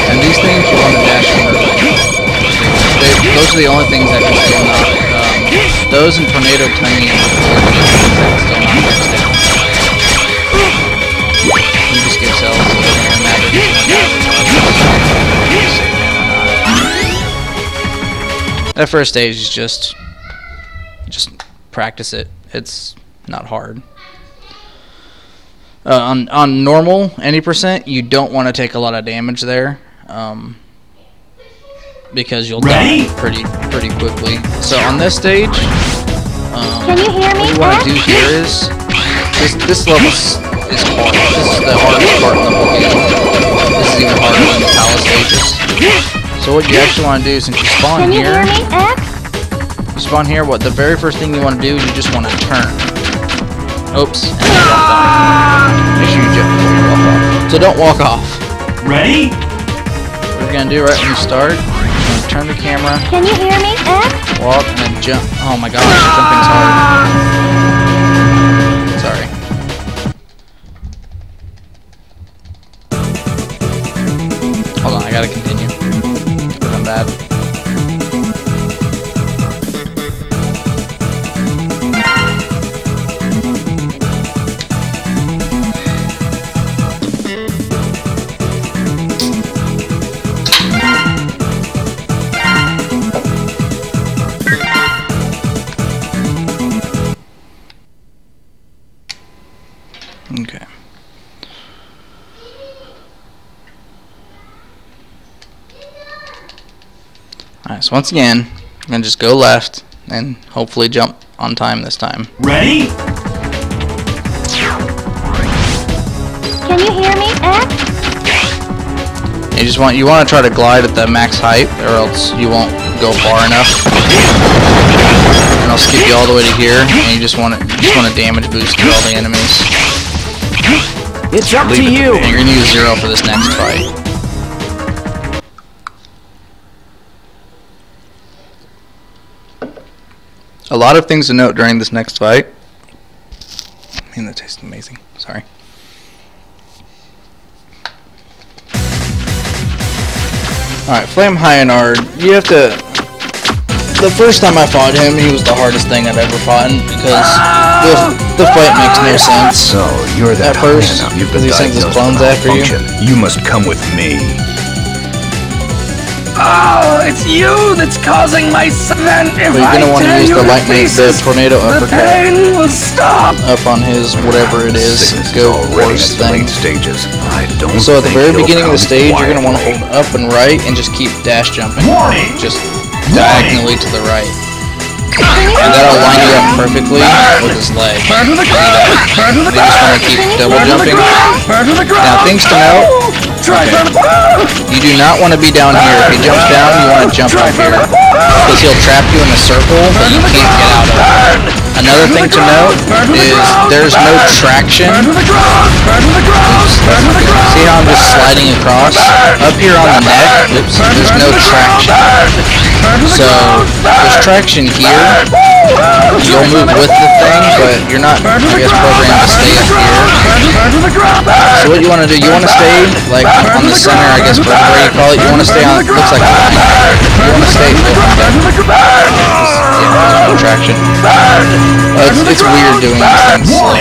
And these things you want to dash over. Those are the only things that can still knock. Those and tornado tiny and still knock things down. You just get cells, so it doesn't really matter if you want to. That first stage is just practice it. It's not hard. On normal, any percent, you don't want to take a lot of damage there, because you'll die pretty quickly. So on this stage, Can you hear me? what you want to do here is this level is hard. This is the hardest part in the whole game. This is even harder than the palace stages. So what you actually want to do, since you spawn Can you here, hear me? you spawn here. What the very first thing you want to do is you just want to turn. Oops. And you jump off. Make sure you jump before you walk off. So don't walk off. Ready? What you're gonna do right when you start, you're gonna turn the camera, Can you hear me? walk, and then jump. Oh my gosh, jumping's hard. Sorry. Hold on, I gotta continue. I'm bad. Okay. Alright, so once again, I'm gonna just go left and hopefully jump on time this time. Ready? Can you hear me? You want to try to glide at the max height, or else you won't go far enough. And I'll skip you all the way to here, and you just want to damage boost through all the enemies. It's up to you. And you're gonna use 0 for this next fight. A lot of things to note during this next fight. Man, that tastes amazing. Sorry. Alright, Flame Hyanard. You have to... The first time I fought him, he was the hardest thing I've ever fought, because the fight makes no sense. So, you're that at first, because he sends his clones after you. You must come with me. Oh, it's you that's causing my son. If But you're gonna want to use the lightning, the tornado the uppercut pain will stop. up on his whatever it is, Sickness go already force in the thing. late stages. I don't So at the think very you'll beginning of the come stage, you're gonna want to quietly. hold up and right and just keep dash jumping, Warning! just diagonally to the right, and that'll line you up perfectly with his leg. Burn to the ground. Burn to the You just want to keep double jumping. Burn to the ground. Now things to note. Try Okay. burn the ground. You do not want to be down here. If he jumps down, you want to jump up here, because he'll trap you in a circle that you can't get out of. Another thing to note is there's no traction. Burn to the ground. Burn to the ground. Burn to the ground. See how I'm just sliding across? Up here on the neck, oops, there's no traction. So there's traction here. You'll move with the thing, but you're not, I guess, programmed to stay up here. Burn to the ground. So what you want to do, you want to stay like on the center, I guess, whatever you call it. You want to stay on, looks like a line. You want to stay Burn to the ground. there's no traction. It's weird doing these things slow.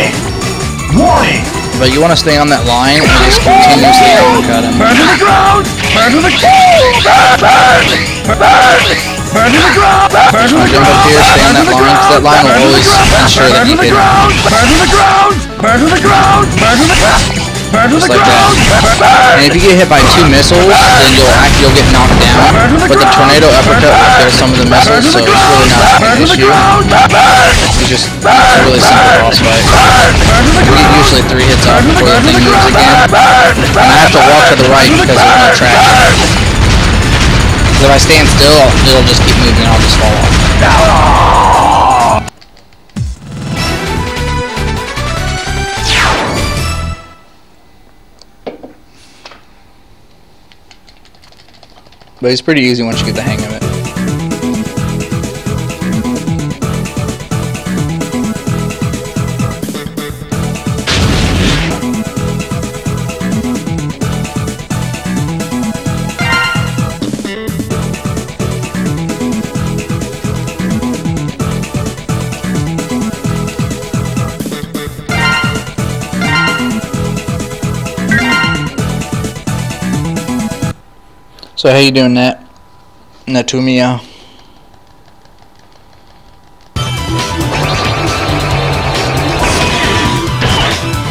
Warning! But you want to stay on that line and just continuously uppercut him. Burn to the ground. Burn to the ground. Burn. Burn. Burn to the ground. Burn to the Jump up here, stay on that line, because that line will always ensure that you hit him. Burn to the ground. Burn to the ground. Burn to the ground. Burn to the ground. Just like that. And if you get hit by 2 missiles, then you'll get knocked down. But the tornado uppercut will kill some of the missiles, so it's really not an issue. It's a really simple boss fight. You get usually 3 hits off before the thing moves again. And I have to walk to the right because there's no traction. Because if I stand still, it'll just keep moving and I'll just fall off. But it's pretty easy once you get the hang of it. So how you doing, Nat? Natumia.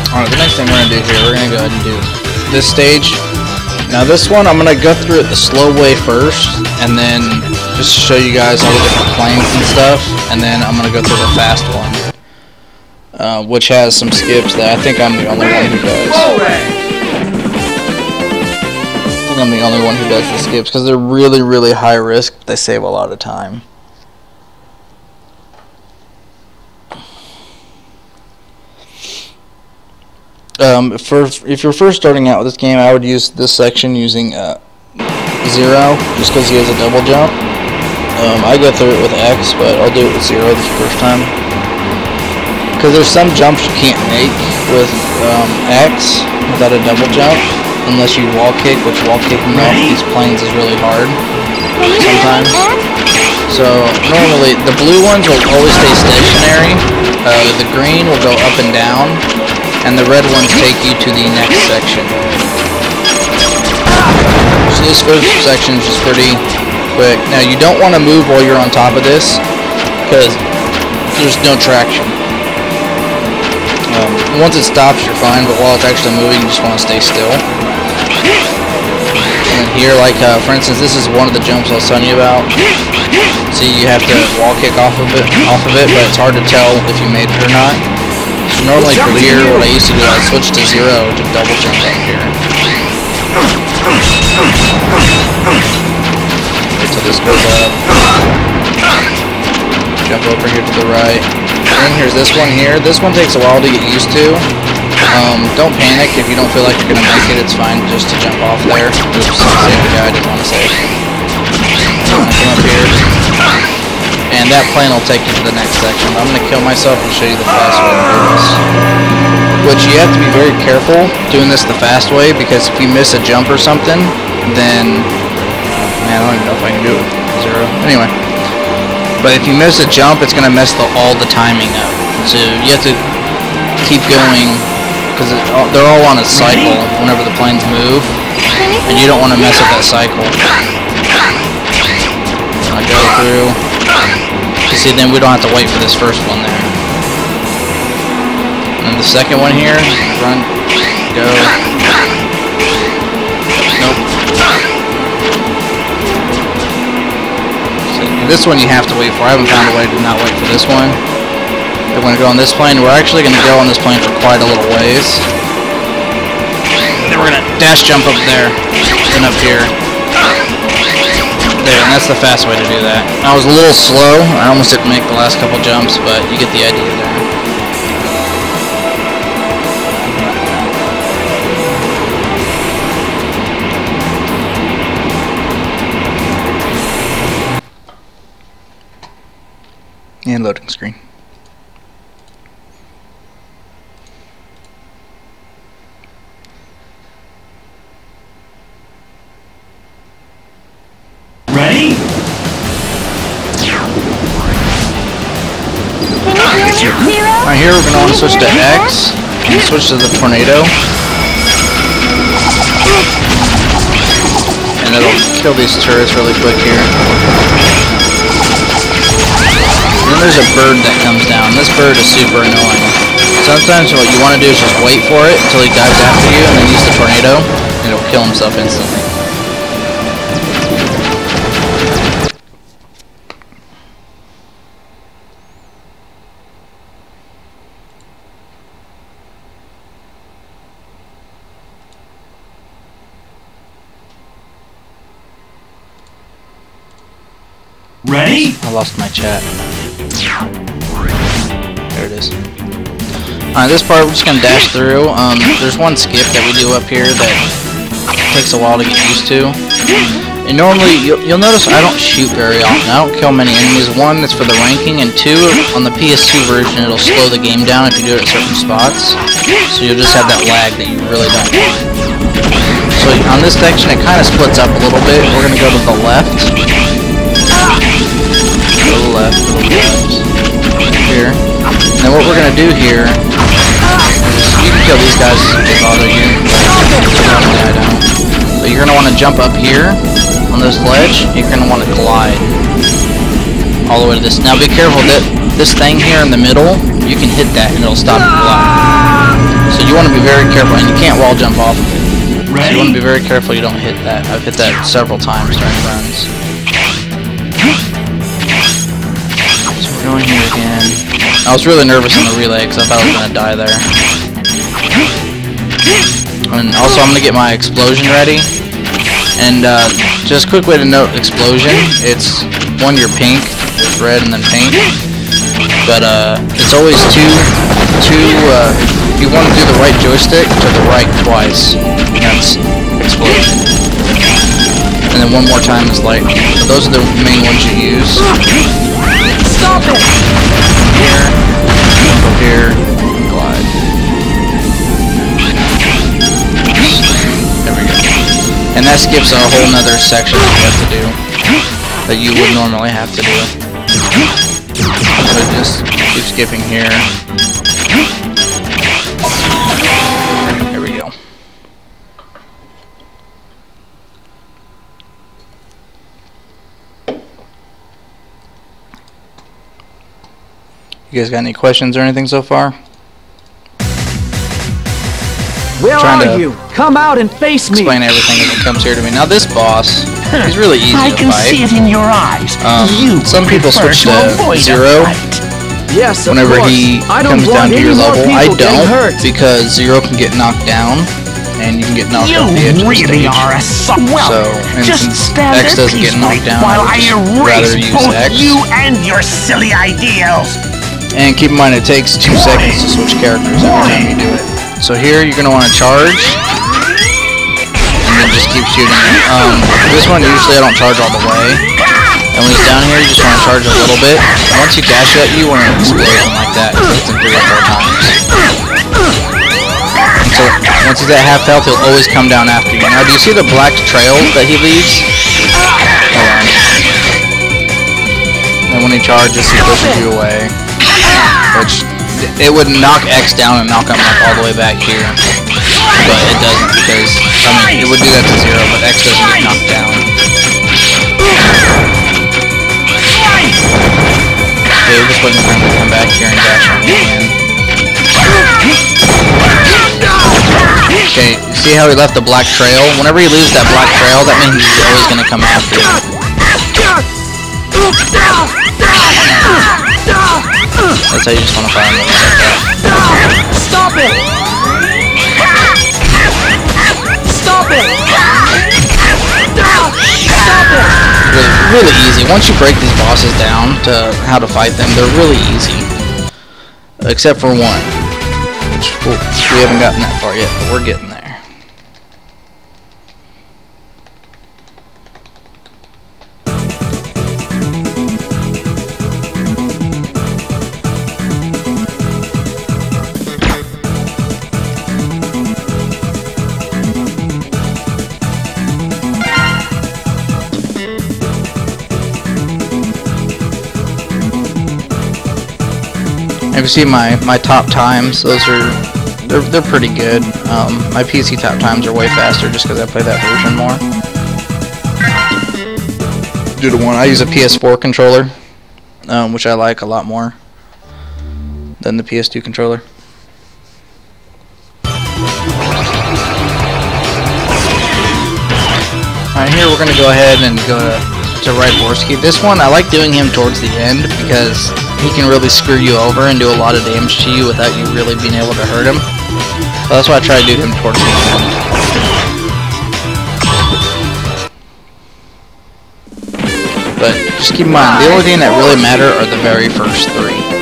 Alright, the next thing we're gonna do here, we're gonna go ahead and do this stage. Now this one, I'm gonna go through it the slow way first, and then just show you guys all the different planes and stuff, and then I'm gonna go through the fast one, which has some skips that I think I'm the only one who does. I'm the only one who does the skips because they're really, really high risk. They save a lot of time. If you're first starting out with this game, I would use this section using Zero, just because he has a double jump. I go through it with X, but I'll do it with Zero this first time. Because there's some jumps you can't make with X without a double jump. Unless you wall kick, which wall kicking off these planes is really hard sometimes. So normally the blue ones will always stay stationary, the green will go up and down, and the red ones take you to the next section. So this first section is just pretty quick. Now you don't want to move while you're on top of this, because there's no traction. Once it stops, you're fine, but while it's actually moving, you just want to stay still. And here, like, for instance, this is one of the jumps I was telling you about. See, you have to wall kick off of it, but it's hard to tell if you made it or not. So normally for here, what I used to do, I'd switch to Zero to double jump up here. Wait till this goes up. Jump over here to the right. And then here's this one here. This one takes a while to get used to. Don't panic if you don't feel like you're going to make it. It's fine just to jump off there. Oops, save the guy I didn't want to save. I'm going to come up here. And that plane will take you to the next section. I'm going to kill myself and show you the fast way to do this. Which you have to be very careful doing this the fast way, because if you miss a jump or something, then... man, I don't even know if I can do it with Zero. Anyway. But if you miss a jump, it's going to mess all the timing up. So you have to keep going, because they're all on a cycle whenever the planes move, and you don't want to mess up that cycle. I go through. You see, then we don't have to wait for this first one there. And the second one here, run, go. Nope. This one you have to wait for. I haven't found a way to not wait for this one. We're going to go on this plane. We're actually going to go on this plane for quite a little ways. And then we're going to dash jump up there. Then up here. There, and that's the fast way to do that. I was a little slow. I almost didn't make the last couple jumps, but you get the idea there. And loading screen. Ready? Right here we're going to switch to X and switch to the tornado. And it'll kill these turrets really quick here. And then there's a bird that comes down. This bird is super annoying. sometimes what you want to do is just wait for it until he dives after you, and then use the tornado, and it'll kill himself instantly. Ready? I lost my chat. There it is. Alright, this part we're just gonna dash through. There's one skip that we do up here that takes a while to get used to. And normally, you'll notice I don't shoot very often. I don't kill many enemies. One, it's for the ranking, and two, on the PS2 version, it'll slow the game down if you do it at certain spots. So you'll just have that lag that you really don't want. So on this section, it kind of splits up a little bit. We're gonna go to the left. To the left, here. And then what we're gonna do here is you can kill these guys if they bother you. Normally I don't. But you're gonna want to jump up here on this ledge. You're gonna want to glide all the way to this. Now be careful that this thing here in the middle, you can hit that and it'll stop the glide. So you want to be very careful, and you can't wall jump off of it. So you want to be very careful you don't hit that. I've hit that several times during runs. Going here again. I was really nervous in the relay because I thought I was going to die there. And also I'm going to get my explosion ready. And just a quick way to note explosion. It's one, you're pink, it's red and then pink. But it's always two if you want to do the right joystick, to the right twice. That's explosion. And then one more time is lightning. So those are the main ones you use. Stop it! Here, go here, glide. There we go. And that skips a whole nother section that you have to do, that you would normally have to do. So just keep skipping here. There we go. You guys got any questions or anything so far? Where are you? Come out and face me! Explain everything as it comes here to me. Now this boss, he's really easy I to can fight. see it in your eyes. You Some people prefer switch to to avoid a Zero fight. Yes, of whenever course. he I don't comes down want to any your more level. I people getting don't, hurt. because Zero can get knocked down, and you can get knocked You off the edge of the really stage. are a well, So, and just since stand X there doesn't get knocked peacefully down, while I I would just erase rather use both X. you and your silly ideals. And keep in mind it takes 2 seconds to switch characters every time you do it. So here you're going to want to charge, and then just keep shooting. This one usually I don't charge all the way. And when he's down here you just want to charge a little bit. Once he dashes at you, we're going to explosion like that. It hits him 3 or 4 times. And so once he's at half health, he'll always come down after you. Now do you see the black trail that he leaves? Hold on. And when he charges, he pushes you away. Which, it would knock X down and knock him like all the way back here. But it doesn't, because, I mean, it would do that to Zero, but X doesn't get knocked down. Okay, we're just waiting for him to come back here and dash on me again. Okay, you see how he left the black trail? Whenever he leaves that black trail, that means he's always going to come after you. That's how you just want to fire him like that. Stop it! Stop it! Stop it! Really easy. Once you break these bosses down to how to fight them, they're really easy. Except for one. Which we haven't gotten that far yet, but we're getting there. If you see my top times, those are they're pretty good. My PC top times are way faster just because I play that version more. Due to one, I use a PS4 controller, which I like a lot more than the PS2 controller. Alright, here we're going to go ahead and go to Ryborski. This one, I like doing him towards the end because he can really screw you over and do a lot of damage to you without you really being able to hurt him. So that's why I try to do him towards the end. But just keep in mind, the only thing that really matter are the very first 3.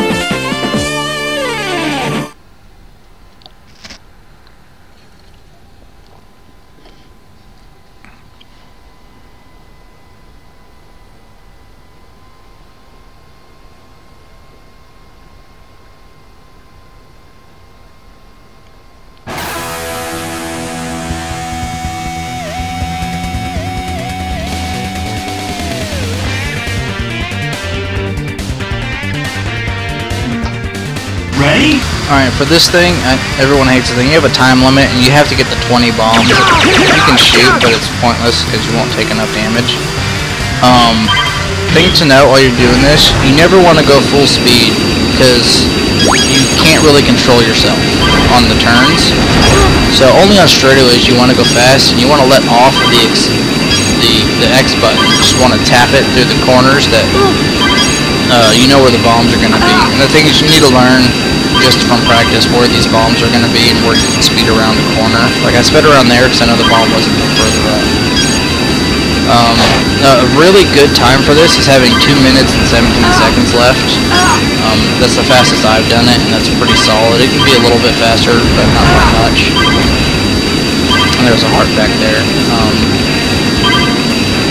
Ready? Alright, for this thing, everyone hates the thing. You have a time limit, and you have to get the 20 bombs. You can shoot, but it's pointless because you won't take enough damage. Thing to note while you're doing this, you never want to go full speed because you can't really control yourself on the turns. So only on straightaways you want to go fast, and you want to let off the X button. You just want to tap it through the corners that you know where the bombs are going to be. And the thing is, you need to learn just from practice where these bombs are going to be and where you can speed around the corner. Like I sped around there because I know the bomb wasn't no further up. A really good time for this is having 2 minutes and 17 seconds left. That's the fastest I've done it, and that's pretty solid. It can be a little bit faster, but not by much. And there's a heart back there.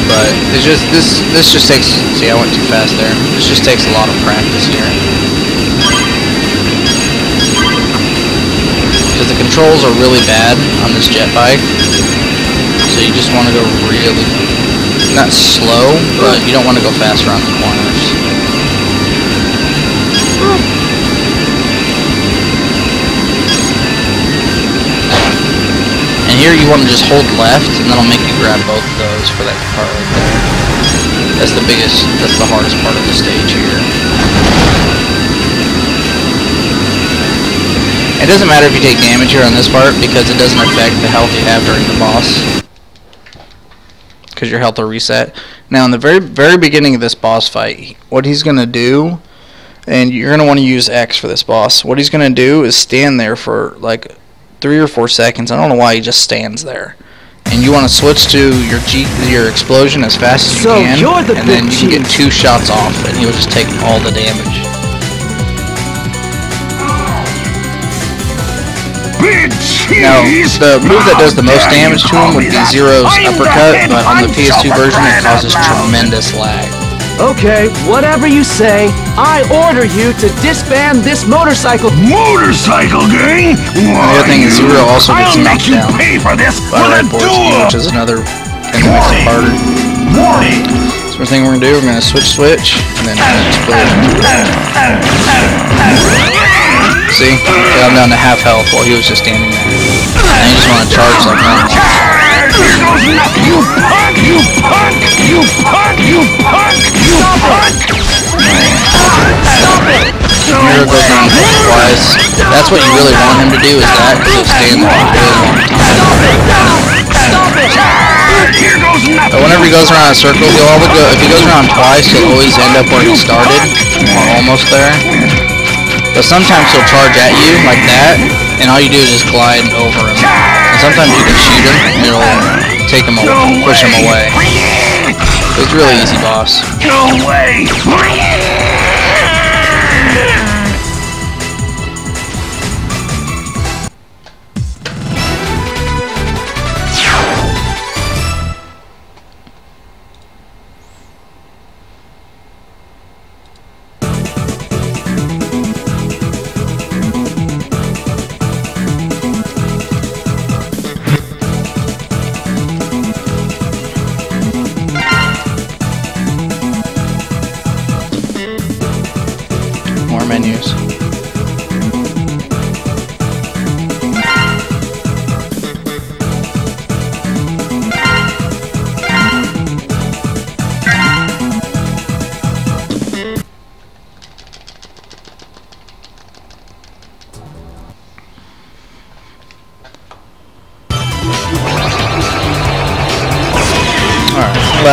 But it's just this just takes. See, I went too fast there. This just takes a lot of practice here. Because the controls are really bad on this jet bike, so you just want to go really, not slow, but you don't want to go fast around the corners. And here you want to just hold left, and that'll make you grab both of those for that part right there. That's the hardest part of the stage here. It doesn't matter if you take damage here on this part because it doesn't affect the health you have during the boss, because your health will reset. Now in the very beginning of this boss fight, what he's going to do, and you're going to want to use X for this boss, what he's going to do is stand there for like 3 or 4 seconds. I don't know why he just stands there. And you want to switch to your explosion as fast as you can, and then you can get 2 shots off and he'll just take all the damage. Now, the move that does the most damage to him would be Zero's uppercut, but on the PS2 version it causes tremendous lag. Okay, whatever you say, I order you to disband this motorcycle. Motorcycle gang? And the other thing is Zero also gets knocked down by Ryborski, which is another thing that makes it harder. So first thing we're going to do, we're going to switch, and then explode. See? I'm down to half health while he was just standing there. And you just want to charge like normal. You punk! You punk! You punk! You punk! You punk! Stop it! Here it goes around twice. That's what you really want him to do, is that, because he'll stay in there for a really long time. But whenever he goes around a circle, if he goes around twice, he'll always end up where he started, or almost there. But sometimes he'll charge at you like that, and all you do is just glide over him. And sometimes you can shoot him, and it'll take him away, push him away. It's a really easy boss. No way! Menus.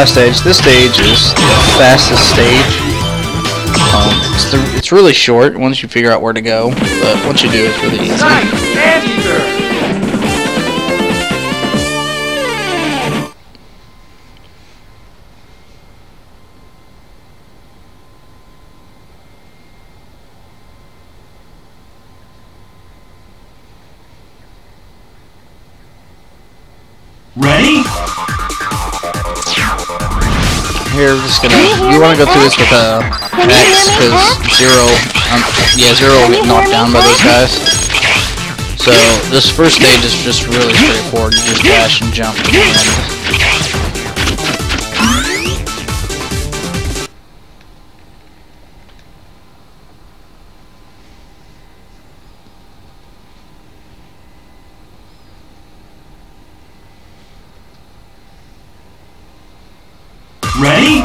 last stage. This stage is the fastest stage. It's really short once you figure out where to go, but once you do, it's really easy. Ready? Here, we're just gonna. You want to go through this with X, because Zero will get knocked down by those guys. So this first stage is just really straightforward. You just dash and jump to the end. Ready?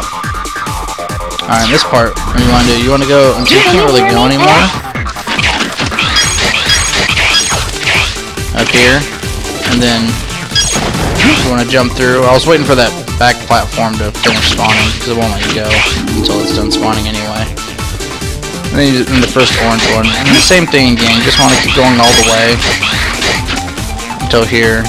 Alright, this part, what you want to do, you want to go until you can't really go anymore. Up here. And then you want to jump through. I was waiting for that back platform to finish spawning, because it won't let you go until it's done spawning anyway. And then you in the first orange one. And the same thing again, you just want to keep going all the way until here.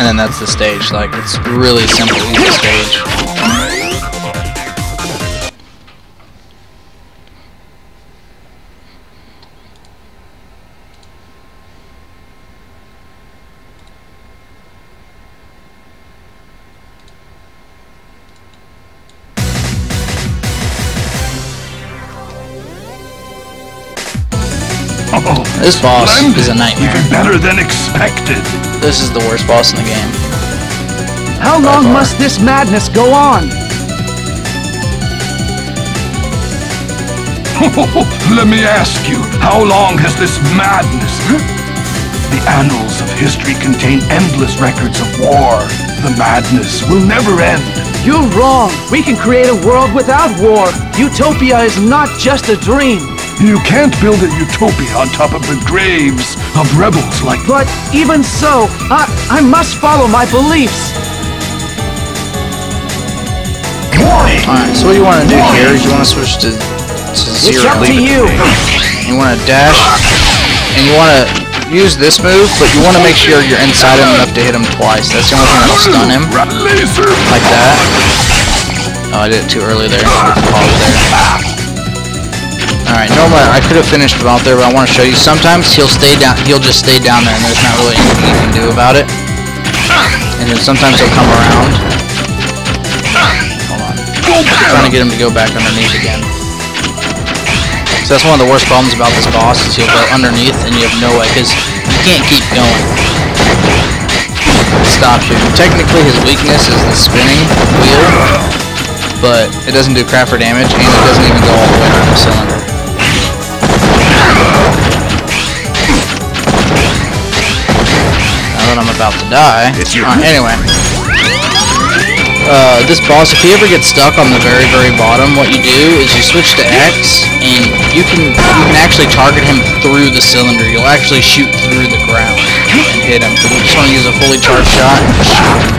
And then that's the stage. Like, it's really simple, easy stage. Oh, This boss is a nightmare. even better than expected. This is the worst boss in the game. How long must this madness go on? Let me ask you, how long has this madness? The annals of history contain endless records of war. The madness will never end. You're wrong. We can create a world without war. Utopia is not just a dream. You can't build a utopia on top of the graves of rebels like... But even so, I must follow my beliefs. Alright, so what you want to do here is you want to switch to It's Zero. up to you. You want to dash, and you want to use this move, but you want to make sure you're inside him enough to hit him twice. That's the only thing that'll stun him. Like that. Oh, I did it too early there. Pause there. Alright, normally I could have finished him out there, but I want to show you. Sometimes he'll just stay down there, and there's not really anything you can do about it. And then sometimes he'll come around. Hold on. I'm trying to get him to go back underneath again. So that's one of the worst problems about this boss, is he'll go underneath and you have no way, because you can't keep going. It stops you. Technically his weakness is the spinning wheel, but it doesn't do crap for damage, and it doesn't even go all the way around the cylinder. Now that I'm about to die. Anyway. This boss, if he ever gets stuck on the very, very bottom, what you do is you switch to X, and you can actually target him through the cylinder. You'll actually shoot through the ground and hit him. So we just want to use a fully charged shot and just shoot him.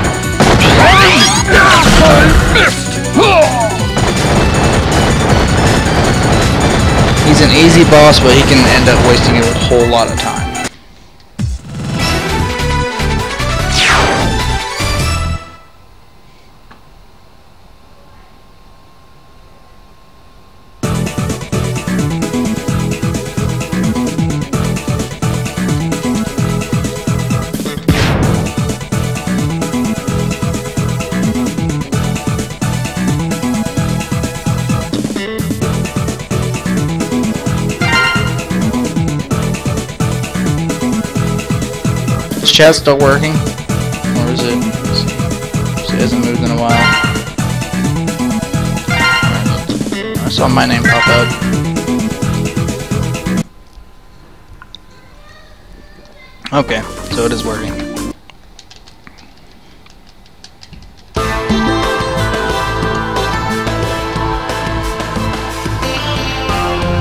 He's an easy boss, but he can end up wasting you a whole lot of time. Is chat still working? Or is it? It hasn't moved in a while. I saw my name pop up. Okay, so it is working.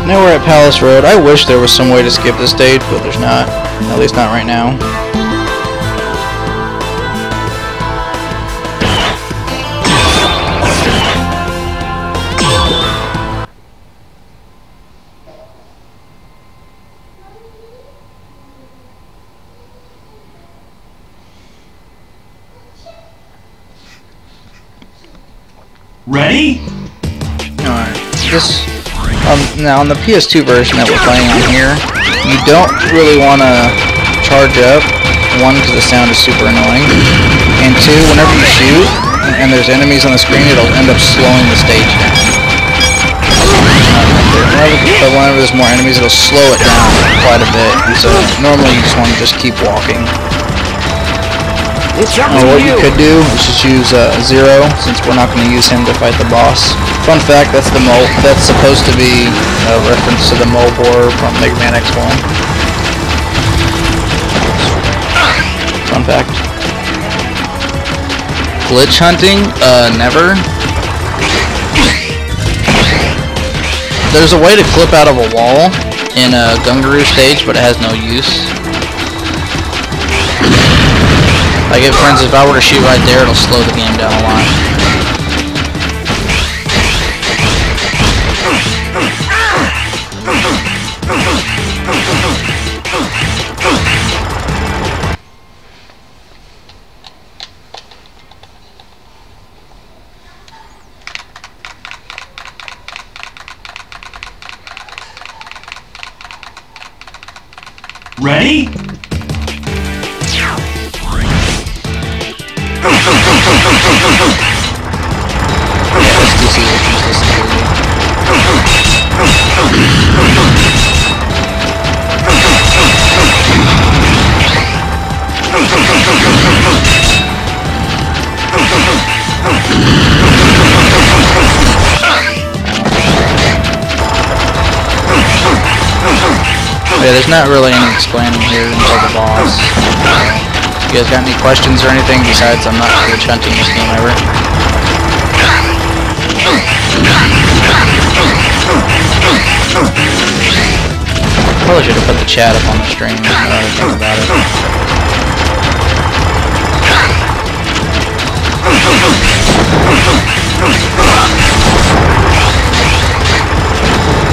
Now we're at Palace Road. I wish there was some way to skip this stage, but there's not. At least not right now. Ready? Alright, this, now on the PS2 version that we're playing on here, you don't really want to charge up, one, because the sound is super annoying, and two, whenever you shoot, and there's enemies on the screen, it'll end up slowing the stage down. But whenever there's more enemies, it'll slow it down quite a bit, and so normally you just want to just keep walking. What you could do is just use Zero, since we're not going to use him to fight the boss. Fun fact, that's the mole. That's supposed to be a reference to the mole boar from Mega Man X1. Fun fact. Glitch hunting? Never. There's a way to clip out of a wall in a Gungaroo stage, but it has no use. Like, for instance, if I were to shoot right there, it'll slow the game down a lot. Ready? Yeah, there's not really any explaining here until the boss. You guys got any questions or anything besides I'm not glitch hunting this game ever? Probably should have put the chat up on the stream. Now that I think about it.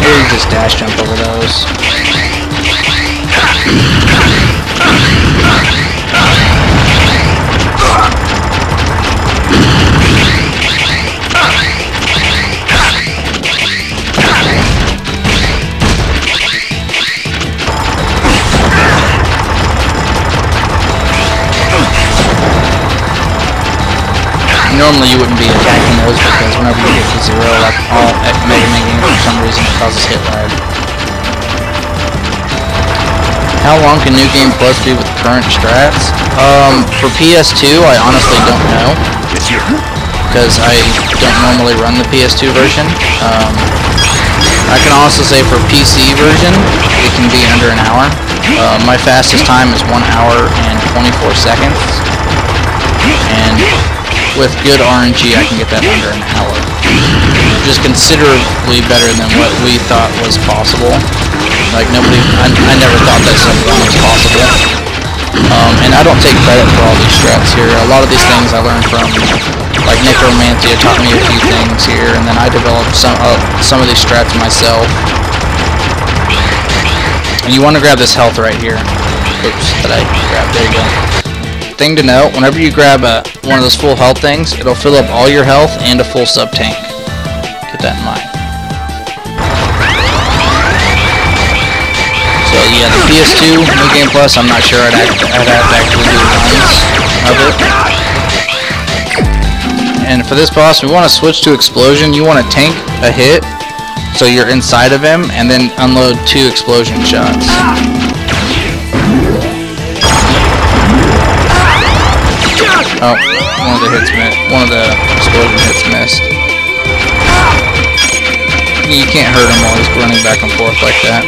Maybe just dash jump over those. Normally you wouldn't be attacking those because whenever you get to zero, like all Mega Man games, for some reason it causes hit lag. How long can New Game Plus be with current strats? For PS2, I honestly don't know, because I don't normally run the PS2 version. I can also say for PC version, it can be under an hour. My fastest time is 1 hour and 24 seconds, and with good RNG, I can get that under an hour, which is considerably better than what we thought was possible. Like I never thought that stuff was possible. And I don't take credit for all these strats here. A lot of these things I learned from, like Necromantia taught me a few things here, and then I developed some of these strats myself. And you want to grab this health right here. Oops, that I grabbed. There you go. Thing to note, whenever you grab one of those full health things, it'll fill up all your health and a full sub tank. Keep that in mind. So yeah, the PS2 New Game Plus, I'm not sure I'd have to actually do runs of it. And for this boss, we want to switch to explosion. You want to tank a hit, so you're inside of him, and then unload 2 explosion shots. Oh, one of the explosion hits missed. You can't hurt him while he's running back and forth like that.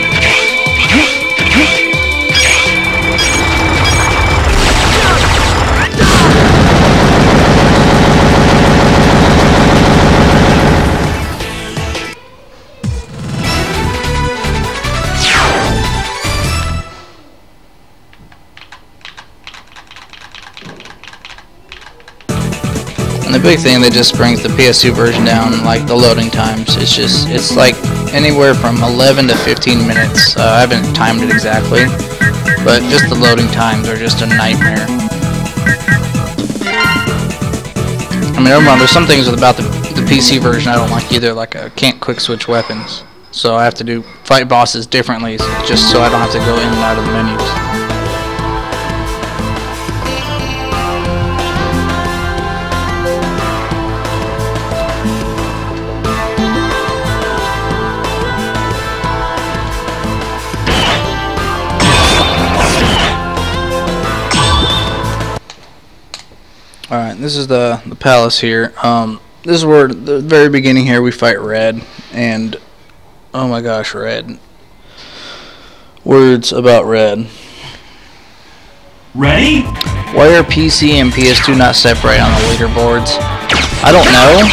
the big thing that just brings the PS2 version down, like the loading times, it's like anywhere from 11 to 15 minutes. I haven't timed it exactly, but just the loading times are just a nightmare. I mean, remember, there's some things about the PC version I don't like either, like I can't quick switch weapons, so I have to fight bosses differently just so I don't have to go in and out of the menus. Alright, this is the palace here. This is where, the very beginning here, we fight Red, and oh my gosh, Red. Words about Red. Ready? Why are PC and PS2 not separated on the leaderboards? I don't know.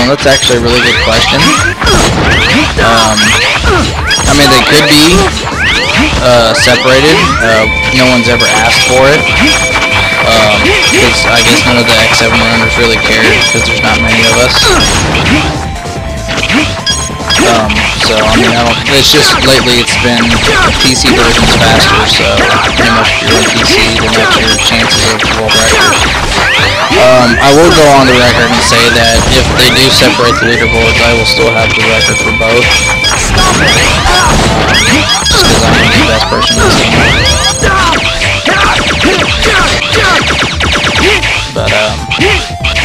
That's actually a really good question. I mean, they could be separated. No one's ever asked for it. Because I guess none of the X7 runners really cared, because there's not many of us. So, I mean, it's just, lately it's been PC versions faster, so pretty much if you're on PC, then that's your chances of world record. I will go on the record and say that if they do separate the leaderboards, I will still have the record for both. Just because I'm the best person in this game. But,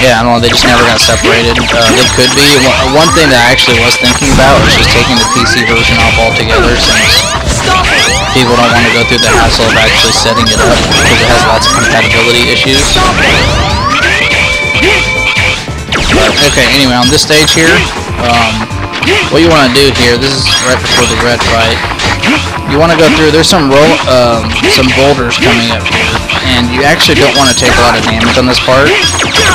yeah, I don't know, they just never got separated. They could be. One thing that I actually was thinking about was just taking the PC version off altogether, since people don't want to go through the hassle of actually setting it up, because it has lots of compatibility issues. But, okay, anyway, on this stage here, what you want to do here, this is right before the Red fight, you want to go through, there's some boulders coming up here, and you actually don't want to take a lot of damage on this part,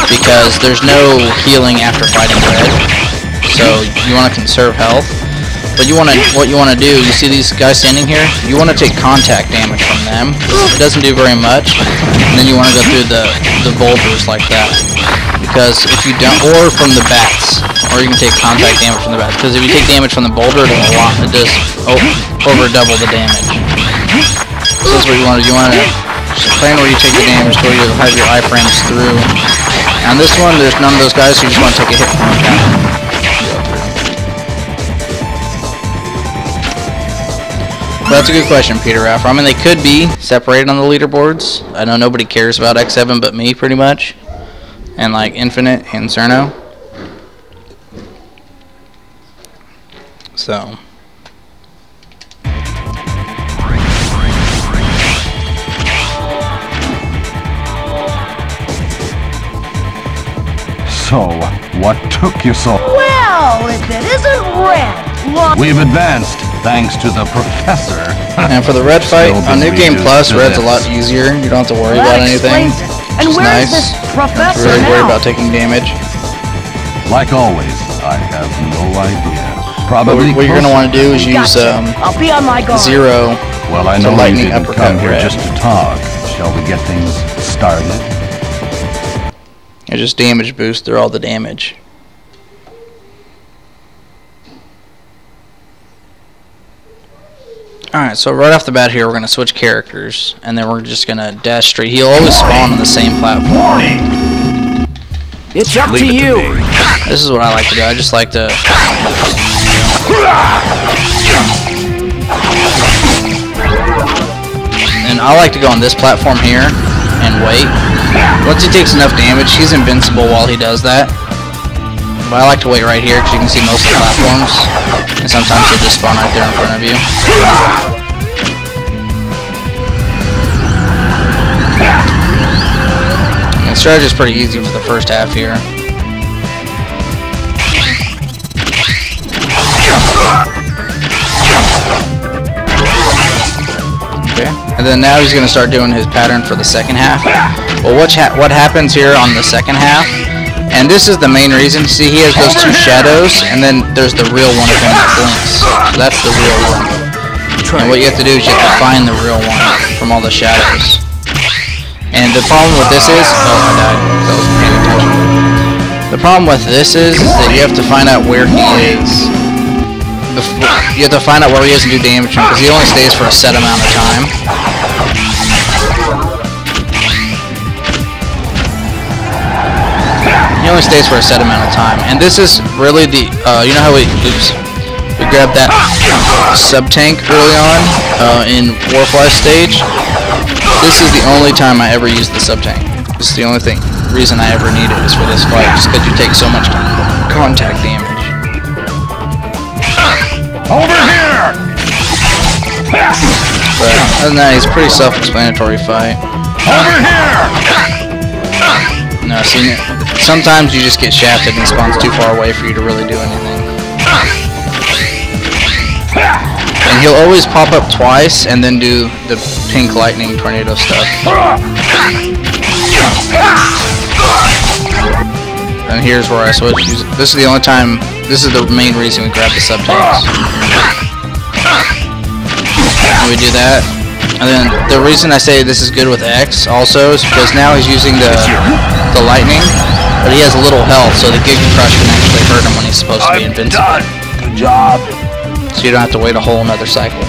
because there's no healing after fighting Red, so you want to conserve health. But what you want to do, you see these guys standing here, you want to take contact damage from them. It doesn't do very much, and then you want to go through the boulders like that, because if you don't, or from the bats, or you can take contact damage from the bats, because if you take damage from the boulder, it does over double the damage. So this is what you want to do. You want to plan where you take the damage, where you have your iframes through. On this one, there's none of those guys, so you just want to take a hit from them. That's a good question, Peter Raffer. I mean, they could be separated on the leaderboards. I know nobody cares about X7 but me, pretty much. And, like, Infinite and Cerno. So. So, what took you so... Well, if it isn't Red, We've advanced, thanks to the professor. And for the Red fight, on New Game Plus, Red's a lot easier. You don't have to worry about anything. And It's where's nice. this professor Really worry now? about taking damage. Like always, I have no idea. But Probably what you're going to want to do is use Gotcha. I'll be on my guard. Zero. Well, I So know you lightning didn't uppercut come here Red. just to talk. Shall we get things started? It just damage boost through all the damage. Alright, so right off the bat here, we're going to switch characters, and then we're just going to dash straight. He'll always spawn on the same platform. It's up to you. This is what I like to do. I just like to... And I like to go on this platform here and wait. Once he takes enough damage, he's invincible while he does that. But I like to wait right here because you can see most of the platforms. And sometimes they just spawn right there in front of you. And the strategy is pretty easy for the first half here. Okay. And then now he's going to start doing his pattern for the second half. Well, what happens here on the second half? And this is the main reason. See, he has those two shadows, and then there's the real one of him that blinks. So that's the real one. And what you have to do is you have to find the real one from all the shadows. And the problem with this is... Oh, I died. That wasn't paying attention. The problem with this is that you have to find out where he is. You have to find out where he is and do damage to him, because he only stays for a set amount of time. He only stays for a set amount of time, and this is really the, you know how we grabbed that sub-tank early on in Warfly stage? This is the only time I ever used the sub-tank. This is the only reason I ever need it is for this fight, just because you take so much contact damage. Over here! But other than that, it's a pretty self-explanatory fight. Over here! No, see, sometimes you just get shafted and spawns too far away for you to really do anything. And he'll always pop up twice and then do the pink lightning tornado stuff. And here's where I switch. This is the only time, this is the main reason we grab the sub-tanks. And we do that. And then the reason I say this is good with X also is because now he's using the lightning, but he has little health, so the Giga Crush can actually hurt him when he's supposed to be invincible. Good job. So you don't have to wait a whole another cycle.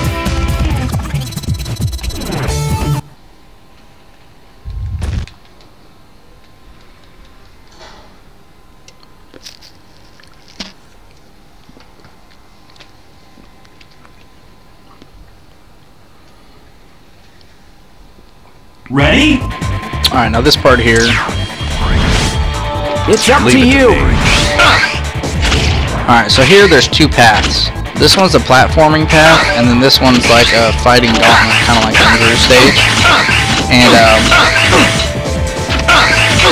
Ready? Alright, now this part here. It's up to you. Alright, so here there's two paths. This one's a platforming path, and then this one's like a fighting gauntlet, kind of like the Andrew stage. And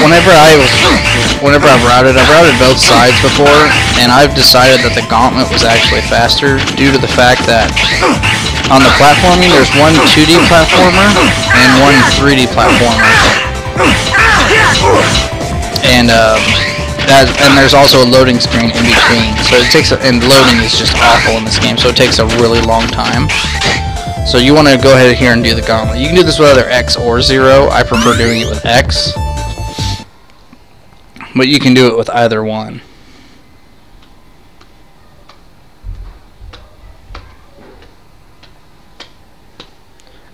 whenever I've routed both sides before, and I've decided that the gauntlet was actually faster due to the fact that on the platforming there's one 2D platformer and one 3D platformer. And there's also a loading screen in between. So it takes and loading is just awful in this game, so it takes a really long time. So you want to go ahead here and do the gauntlet. You can do this with either X or 0. I prefer doing it with X. But you can do it with either one.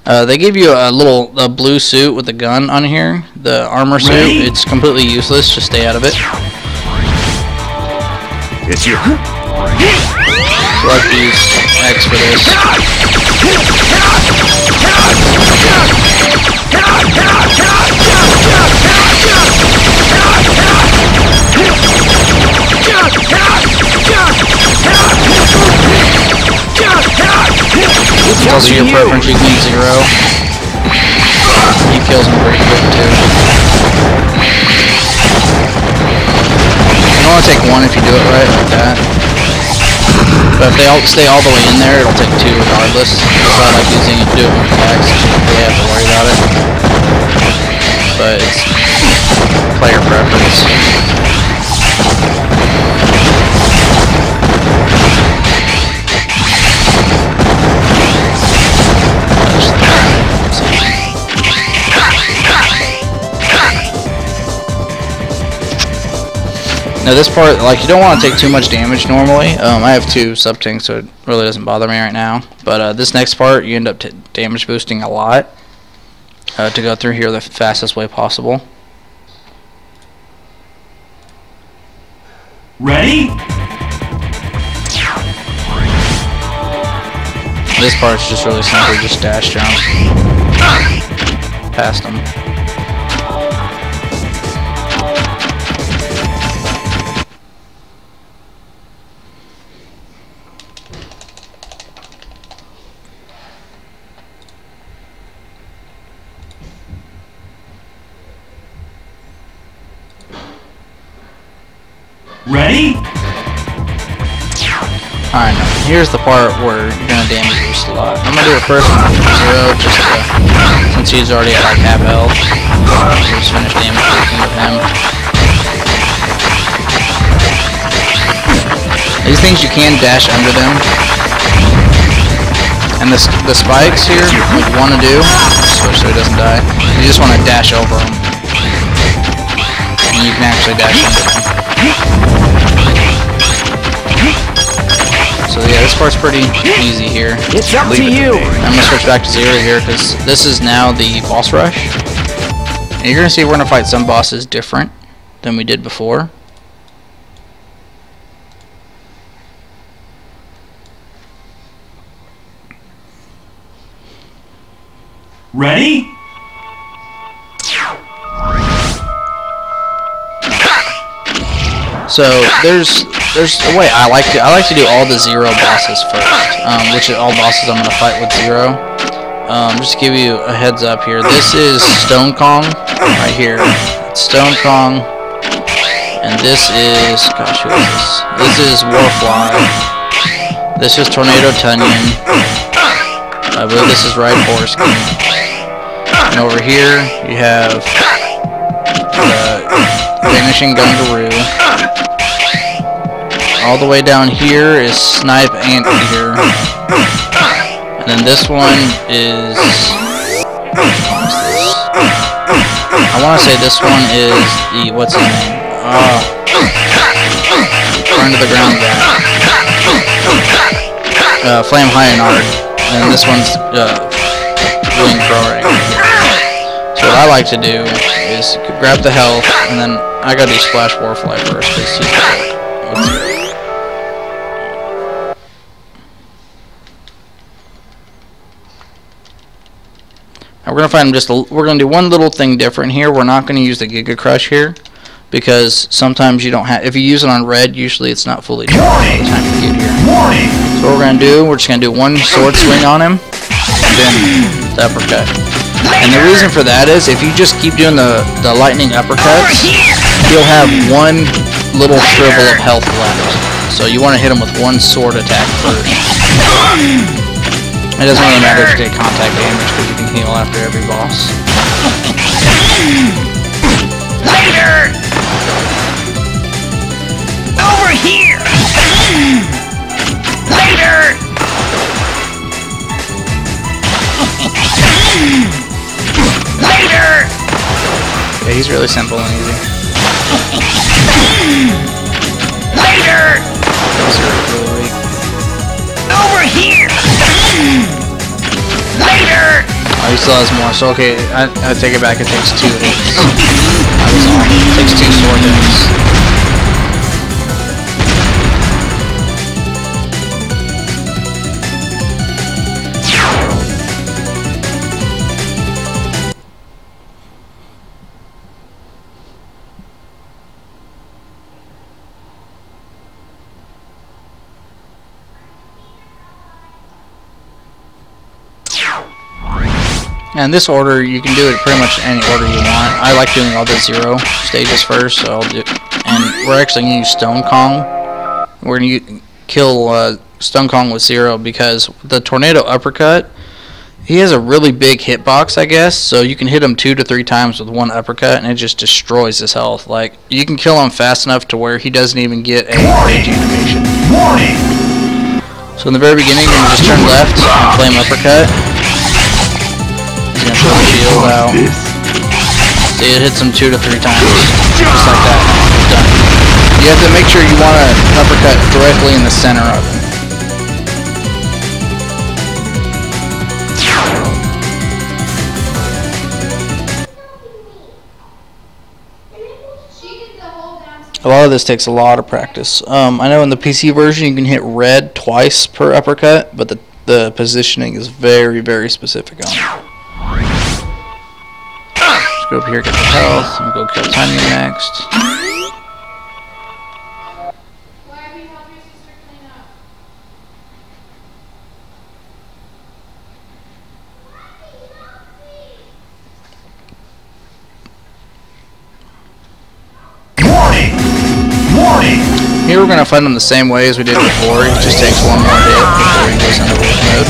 They give you a blue suit with a gun on here, the armor suit. It's completely useless, just stay out of it. It's you. So I have to use X for this. Also your preference, you can use 0. He kills him pretty quick too. You only take 1 if you do it right, like that. But if they all stay all the way in there, it'll take 2 regardless. That's why I like using it, do it with X, so you don't really have to worry about it. But it's player preference. Now this part, like, you don't want to take too much damage normally. I have 2 sub-tanks, so it really doesn't bother me right now. But this next part, you end up damage boosting a lot to go through here the fastest way possible. Ready? This part's just really simple, just dash jump past them. Ready? Alright, now here's the part where you're gonna damage boost a lot. I'm gonna do it first with 0, just since he's already at like half health. Just finish damage boosting with him. These things you can dash under them. And the spikes here, what you want to do, switch so he doesn't die, you just want to dash over them. And you can actually dash under them. So yeah, this part's pretty easy here. It's up to you. I'm gonna switch back to 0 here because this is now the boss rush. And you're gonna see we're gonna fight some bosses different than we did before. Ready? So there's a way I like to do all the 0 bosses first, which is all bosses I'm gonna fight with 0. Just to give you a heads up here, this is Stone Kong right here. It's Stone Kong, and this is who is this? This is Warfly. This is Tornado Tunyon. I believe this is Ride Horse King. And over here you have the Vanishing Gungaroo. All the way down here is Snipe Anteater. And then this one is... I want to say this one is the... What's his name? Burn to the ground guy. Flame Hyanard. And this one's Wing Pro right here. So what I like to do is grab the health, and then I gotta do Splash Warfly first because he's Now we're gonna find we're gonna do one little thing different here. We're not gonna use the Giga Crush here because sometimes you don't have. If you use it on red, usually it's not fully charged by the time you get here. So what we're gonna do, we're just gonna do one sword swing on him, and then the uppercut. And the reason for that is if you just keep doing the lightning uppercuts, you'll have one little shrivel of health left. So you want to hit him with one sword attack first. It doesn't really matter if you take contact damage because you can heal after every boss. Later! Over here! Later! Later! Yeah, he's really simple and easy. Later! Those are really weak. Over here! Later! Oh, he still has more. So okay, I take it back. It takes 2 hits. I was off. It takes 2 sword hits. And this order, you can do it pretty much any order you want. I like doing all the 0 stages first, so I'll do. And we're actually going to use Stone Kong. We're going to kill Stone Kong with 0 because the Tornado Uppercut, he has a really big hitbox, I guess. So you can hit him 2 to 3 times with one uppercut, and it just destroys his health. Like you can kill him fast enough to where he doesn't even get a rage animation. So in the very beginning, you're going to just turn left and flame uppercut. Gonna throw the shield out. See, it hits him 2 to 3 times. Just like that. Done. You have to make sure you want to uppercut directly in the center of him. A lot of this takes a lot of practice. I know in the PC version you can hit red twice per uppercut, but the positioning is very, very specific on it. Go up here, get the health, and go kill Tanya next. Here we're going to fight him the same way as we did before. He just takes one more hit before he goes into wolf mode.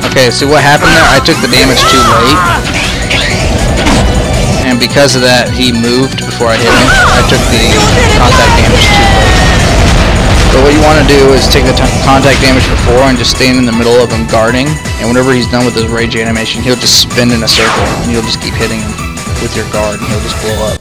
Okay, see what happened there? I took the damage too late. And because of that, he moved before I hit him. I took the contact damage too late. So what you want to do is take the contact damage before and just stand in the middle of him guarding, and whenever he's done with his rage animation, he'll just spin in a circle, and you'll just keep hitting him with your guard, and he'll just blow up.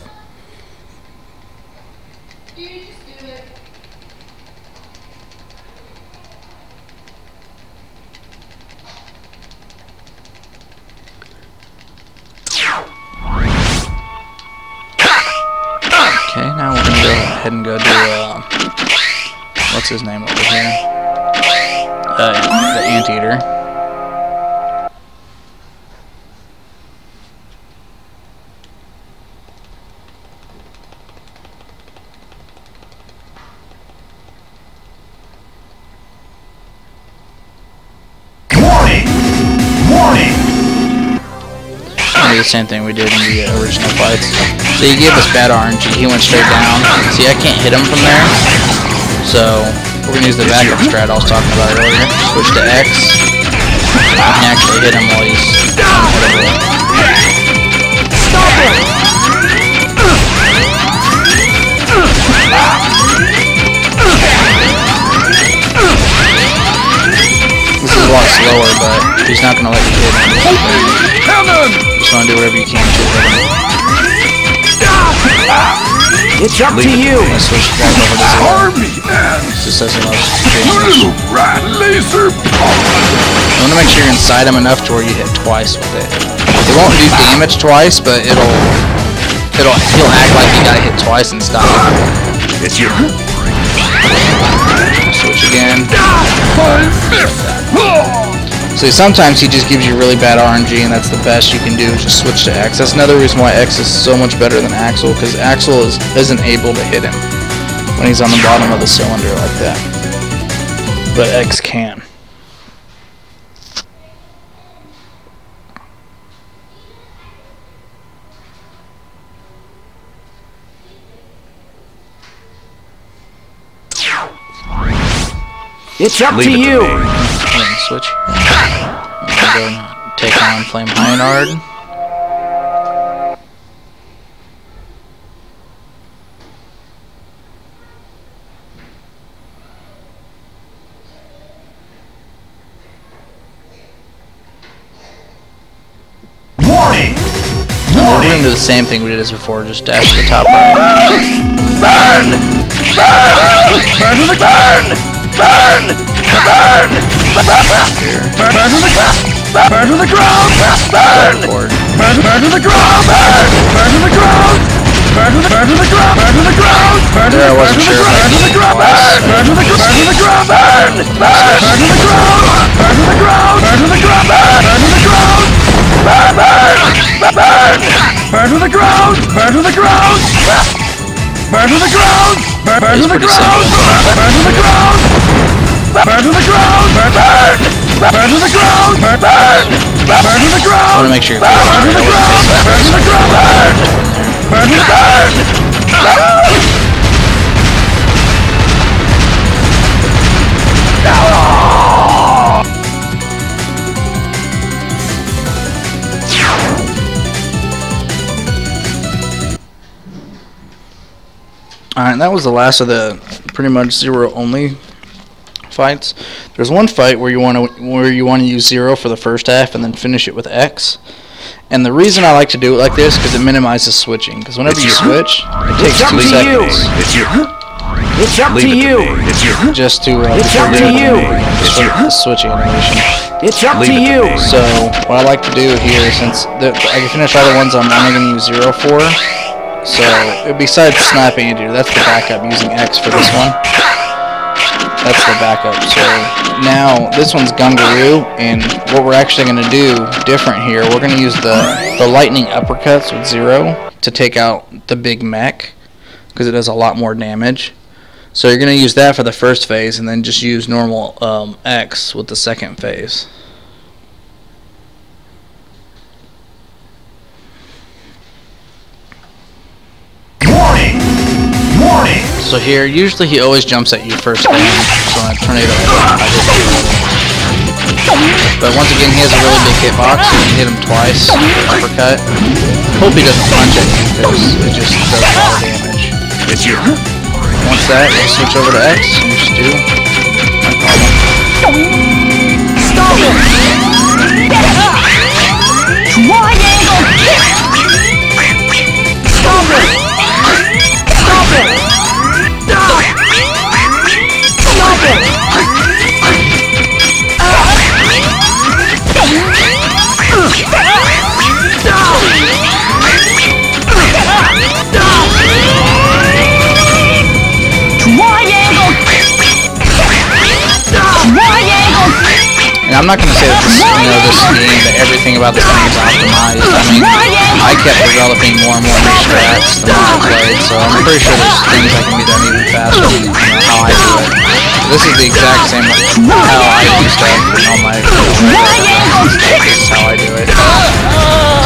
Okay, now we're gonna go ahead and go do what's his name over here? The Anteater. Warning! Warning! Do the same thing we did in the original fights. So he gave us bad RNG, he went straight down. See, I can't hit him from there. So we're gonna use the backup strat I was talking about earlier. Switch to X. I can actually hit him while he's unhittable. Stop it! This is a lot slower, but he's not gonna let you hit him. Just wanna do whatever you can to hit him. It's up to you! I switch back over to zero. Army ants! Just doesn't let Little rat laser You want to make sure you're inside him enough to where you hit twice with it. It won't do damage twice, but he'll act like he got hit twice and stop. It's your... Switch again. I missed! See, sometimes he just gives you really bad RNG, and that's the best you can do, is just switch to X. That's another reason why X is so much better than Axel, because Axel isn't able to hit him when he's on the bottom of the cylinder like that. But X can. It's up to you! Switch. I'm gonna go and take on Flame Hynard. Warning! We're gonna do the same thing we did as before, just dash to the top right. Burn! Burn! Burn to the burn! Burn! Burn! Here. Burn to the ground! Burn to the ground! Burn! Forward. Burn to the ground! Burn! Burn to the ground! Burn to the ground! Burn to the ground! Burn to There, I the wasn't sure if I burn to the ground! Burn to the ground! Burn! Burn to the ground! Burn to the ground! Burn to the ground! Burn to the ground! Burn! Burn! Burn to the ground! Burn to the ground! Burn to the ground! Burn to the ground! Burn to the ground! Burn to the ground! Burn! Burn to the ground! Burn! Burn to the ground! I want to make sure you're Burn to the ground! Burn to the ground! Burn! Burn to the ground! Alright, that was the last of the pretty much zero only fights. There's one fight where you want to use zero for the first half and then finish it with X. And the reason I like to do it like this because it minimizes switching. Because whenever you switch, it takes 2 seconds. It's your... It's up to you! It's your... Just to It's up to you! just for the switching animation. It's up to you! So what I like to do here, since I can finish all the ones I'm only going to use zero for. So besides snapping into, that's the backup using X for this one. That's the backup. So now this one's Gungaroo, and what we're actually going to do different here, we're going to use the lightning uppercuts with zero to take out the big mech because it does a lot more damage. So you're going to use that for the first phase, and then just use normal X with the second phase. Warning! Warning! So here, usually he always jumps at you first thing, so on a tornado I just do it. But once again, he has a really big hitbox, so you can hit him twice, uppercut. Hope he doesn't punch at you, because it just does a lot of damage. It's your... once that, we'll switch over to X and just do no problem. Stop it! Triangle kick! Stop it! Stop it! Stop it! And I'm not going to say that this, this game, that everything about this game is optimized. I mean, I kept developing more and more new strats the more I played, so I'm pretty sure there's things that can be done even faster than how I do it. This is the exact same how I do stuff in all my this is how I do it.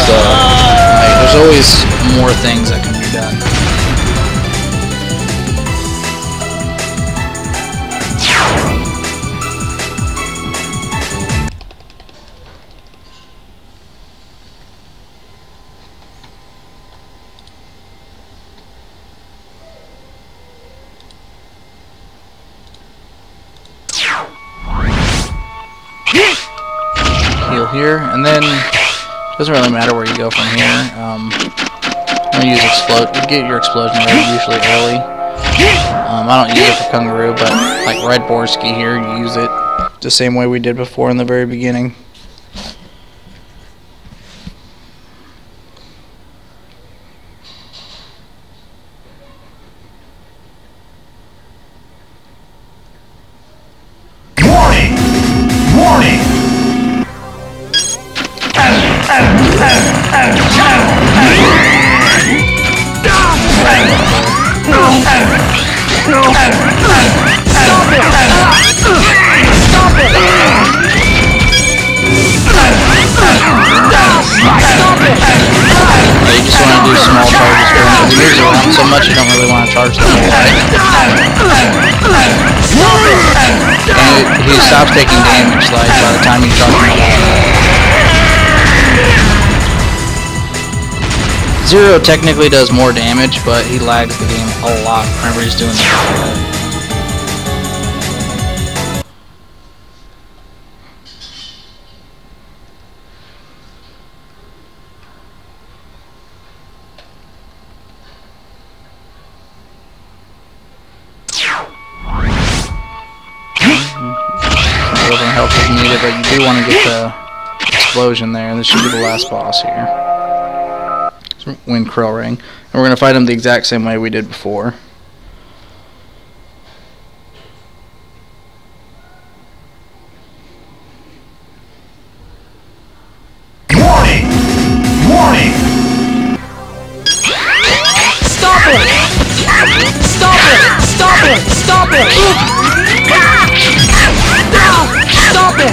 So, like, there's always more things that can be done. Heal here, and then doesn't really matter where you go from here. I'm gonna use get your explosion rate usually early. I don't use it for Kangaroo, but like Red Borsky here, you use it the same way we did before in the very beginning. You just want to do small charges for him. He moves around so much you don't really want to charge the whole way. And he stops taking damage like by the time you charge him all. Zero technically does more damage, but he lags the game a lot whenever he's doing that. Help is needed, but you do want to get the explosion there, and this should be the last boss here. Wind Krill Ring. And we're going to fight him the exact same way we did before. Warning! Warning! Stop it! Stop it! Stop it! Stop it! Stop it!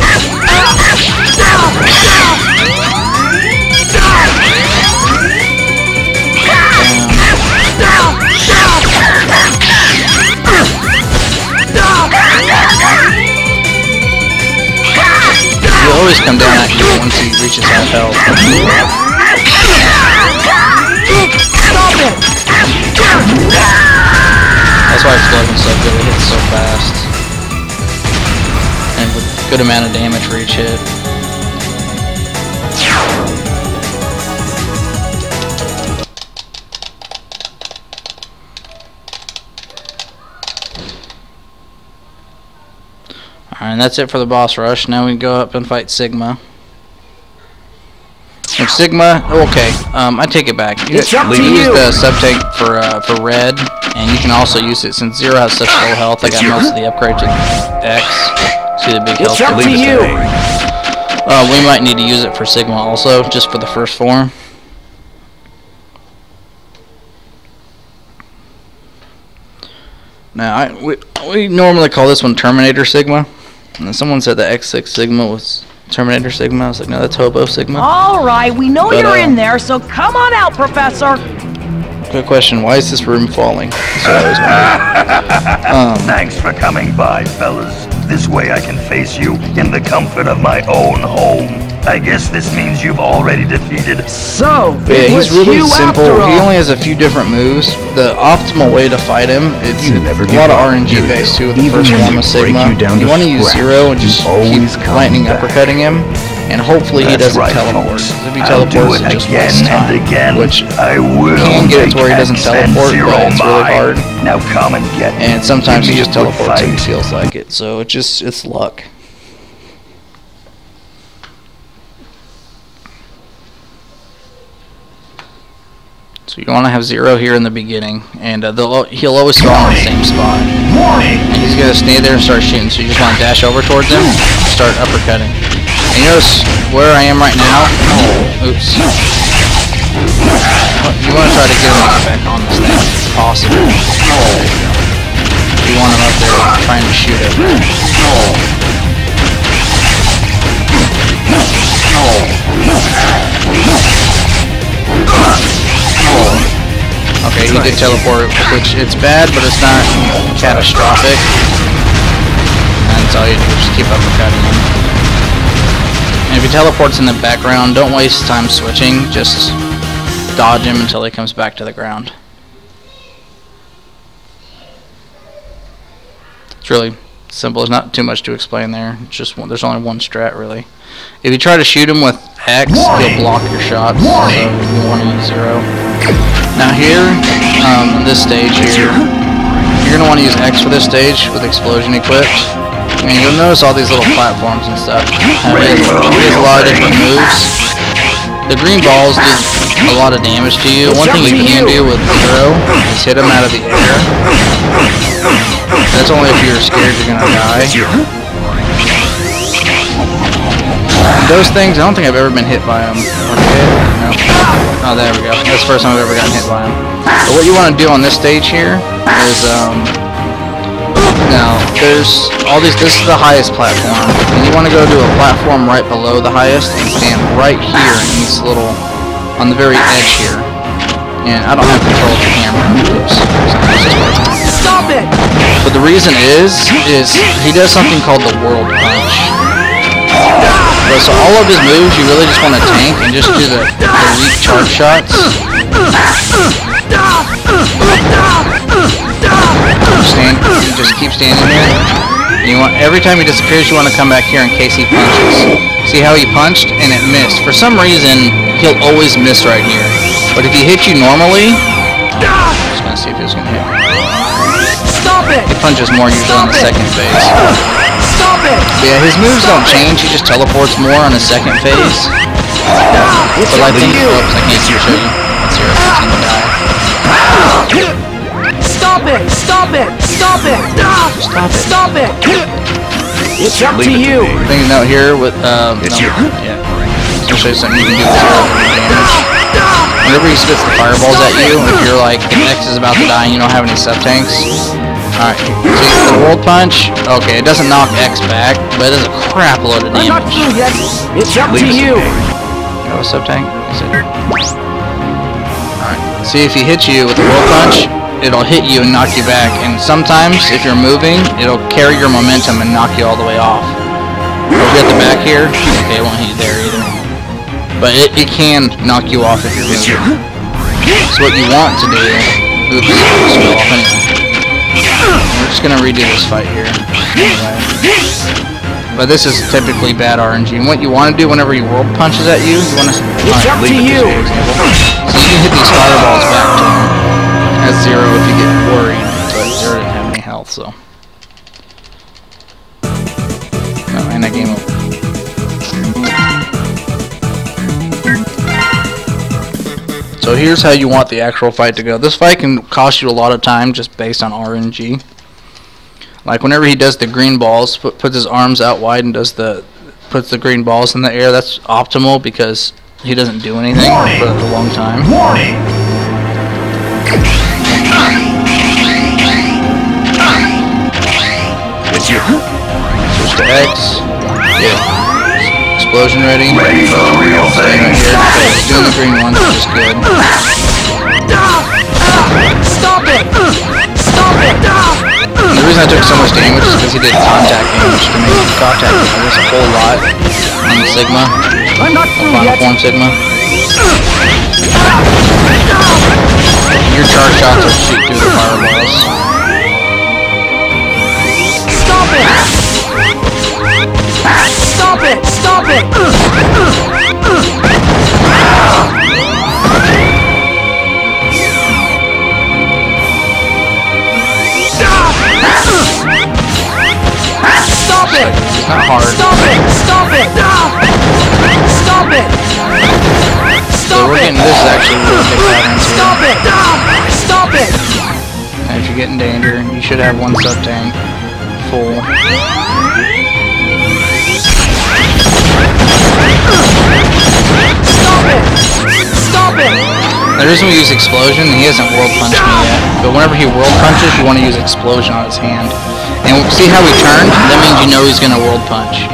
He'll always come down at you once he reaches half health. Stop it! That's why Explosion's so good, it hits so fast. And with a good amount of damage for each hit. Alright, and that's it for the boss rush. Now we go up and fight Sigma. And Sigma, okay, I take it back. You use the sub-tank for red, and you can also use it since Zero has such low health. I got most of the upgrades with X. See the big health. It's up to you. We might need to use it for Sigma also, just for the first form. Now, we normally call this one Terminator Sigma. And someone said that X6 Sigma was Terminator Sigma. I was like, no, that's Hobo Sigma. All right, we know you're in there, so come on out, Professor. Good question. Why is this room falling? That's what I was wondering. Thanks for coming by, fellas. This way I can face you in the comfort of my own home. I guess this means you've already defeated. So, Yeah, it was he's really you simple. after all. He only has a few different moves. The optimal way to fight him, it's You never a give lot of up, RNG do you? based too with the Even first when one you with break Sigma. you down to want to use scratch, Zero and you just always keep come lightning back. uppercutting him, and hopefully he That's doesn't right, teleport. folks. 'Cause if he I'll do teleports, it it just again wastes and time. again. Which I will can get it to where he make doesn't X and teleport, Zero but it's really mine. hard. Now come and get me. And sometimes Give he me just a good teleports and fight. it feels like it. So it's luck. So you want to have Zero here in the beginning, and he'll always spawn in the same spot. Warning! And he's going to stay there and start shooting, so you just want to dash over towards him, start uppercutting. And you notice where I am right now? Oops. You want to try to get him to get back on this thing, if possible. You want him up there trying to shoot it. Okay, he did teleport, which it's bad, but it's not catastrophic. And that's all you do, just keep uppercutting him. And if he teleports in the background, don't waste time switching, just dodge him until he comes back to the ground. It's really simple, there's not too much to explain there. It's just there's only one strat really. If you try to shoot him with X, he'll block your shots, so you want to use Zero. Now here, this stage here, you're going to want to use X for this stage with explosion equipped. And you'll notice all these little platforms and stuff. He has a lot of different moves. The green balls do a lot of damage to you. One thing you can do with Zero is hit him out of the air. That's only if you're scared you're going to die. And those things, I don't think I've ever been hit by them. No. Oh, there we go. That's the first time I've ever gotten hit by them. But what you want to do on this stage here is, now, there's all these, this is the highest platform. And you want to go to a platform right below the highest and stand right here in this little, on the very edge here. And I don't have control of the camera. Oops. Stop it! But the reason is he does something called the World Punch. So all of his moves, you really just want to tank and just do the weak charge shots. You just keep standing there. You want every time he disappears, you want to come back here in case he punches. See how he punched and it missed. For some reason, he'll always miss right here. But if he hits you normally, I'm just gonna see if he's gonna hit me. Stop it! He punches more usually on the second phase. Stop it! Yeah, his moves don't change, he just teleports more on the second phase. But I think, oops, I can't show you. Let's hear if he's gonna die. Stop it! Stop it! Stop it! Stop it. Stop it! It's up to Leave it to you! me. Thing to note here with, It's no, your- yeah. I'll show you something you can do with Zero damage. Whenever he spits the fireballs at you, if you're like, if X is about to die and you don't have any sub-tanks, alright, so the World Punch, okay, it doesn't knock X back, but it does a crap load of I'm not damage. through yet! It's up to Leave it to you! me. You have a sub-tank? Is it? Alright, see if he hits you with the World Punch, it'll hit you and knock you back, and sometimes, if you're moving, it'll carry your momentum and knock you all the way off. If you at the back here, okay, it won't hit you there either. But it can knock you off if you're moving. So what you want to do, oops, just fell off anyway. We're just gonna redo this fight here. Anyway. But this is typically bad RNG. And what you want to do whenever your World punches at you, you want to. It's up to you. So you can hit these fireballs back to him as Zero if you get worried, but Zero didn't have any health, so. No, and that game over. So here's how you want the actual fight to go. This fight can cost you a lot of time just based on RNG. Like whenever he does the green balls, puts his arms out wide and puts the green balls in the air, that's optimal because he doesn't do anything for a long time. Warning! It's your... Switch to X. Yeah. Explosion ready. Ready for the real Stay thing. right here. Okay, he's doing the green ones, which is good. Stop it! Stop it! The reason I took so much damage is because he did contact damage to make contact damage a whole lot on the Sigma. I'm not through Final yet. form Sigma. Your charge shots will shoot through the fireballs. Stop it! Stop it! Stop it! Stop it! It's not hard. Stop it! Stop it! Stop it! So we're getting this actually really big patterns here. Stop it! Stop it! And if you get in danger, you should have one sub tank full. Stop it! Stop it! The reason we use explosion, he hasn't world punched me yet, but whenever he world punches, you want to use explosion on his hand. And see how he turned? That means you know he's going to world punch.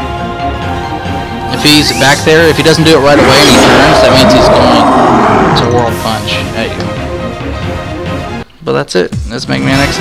If he's back there, if he doesn't do it right away and he turns, that means he's going to world punch at you. But that's it. That's Mega Man X7.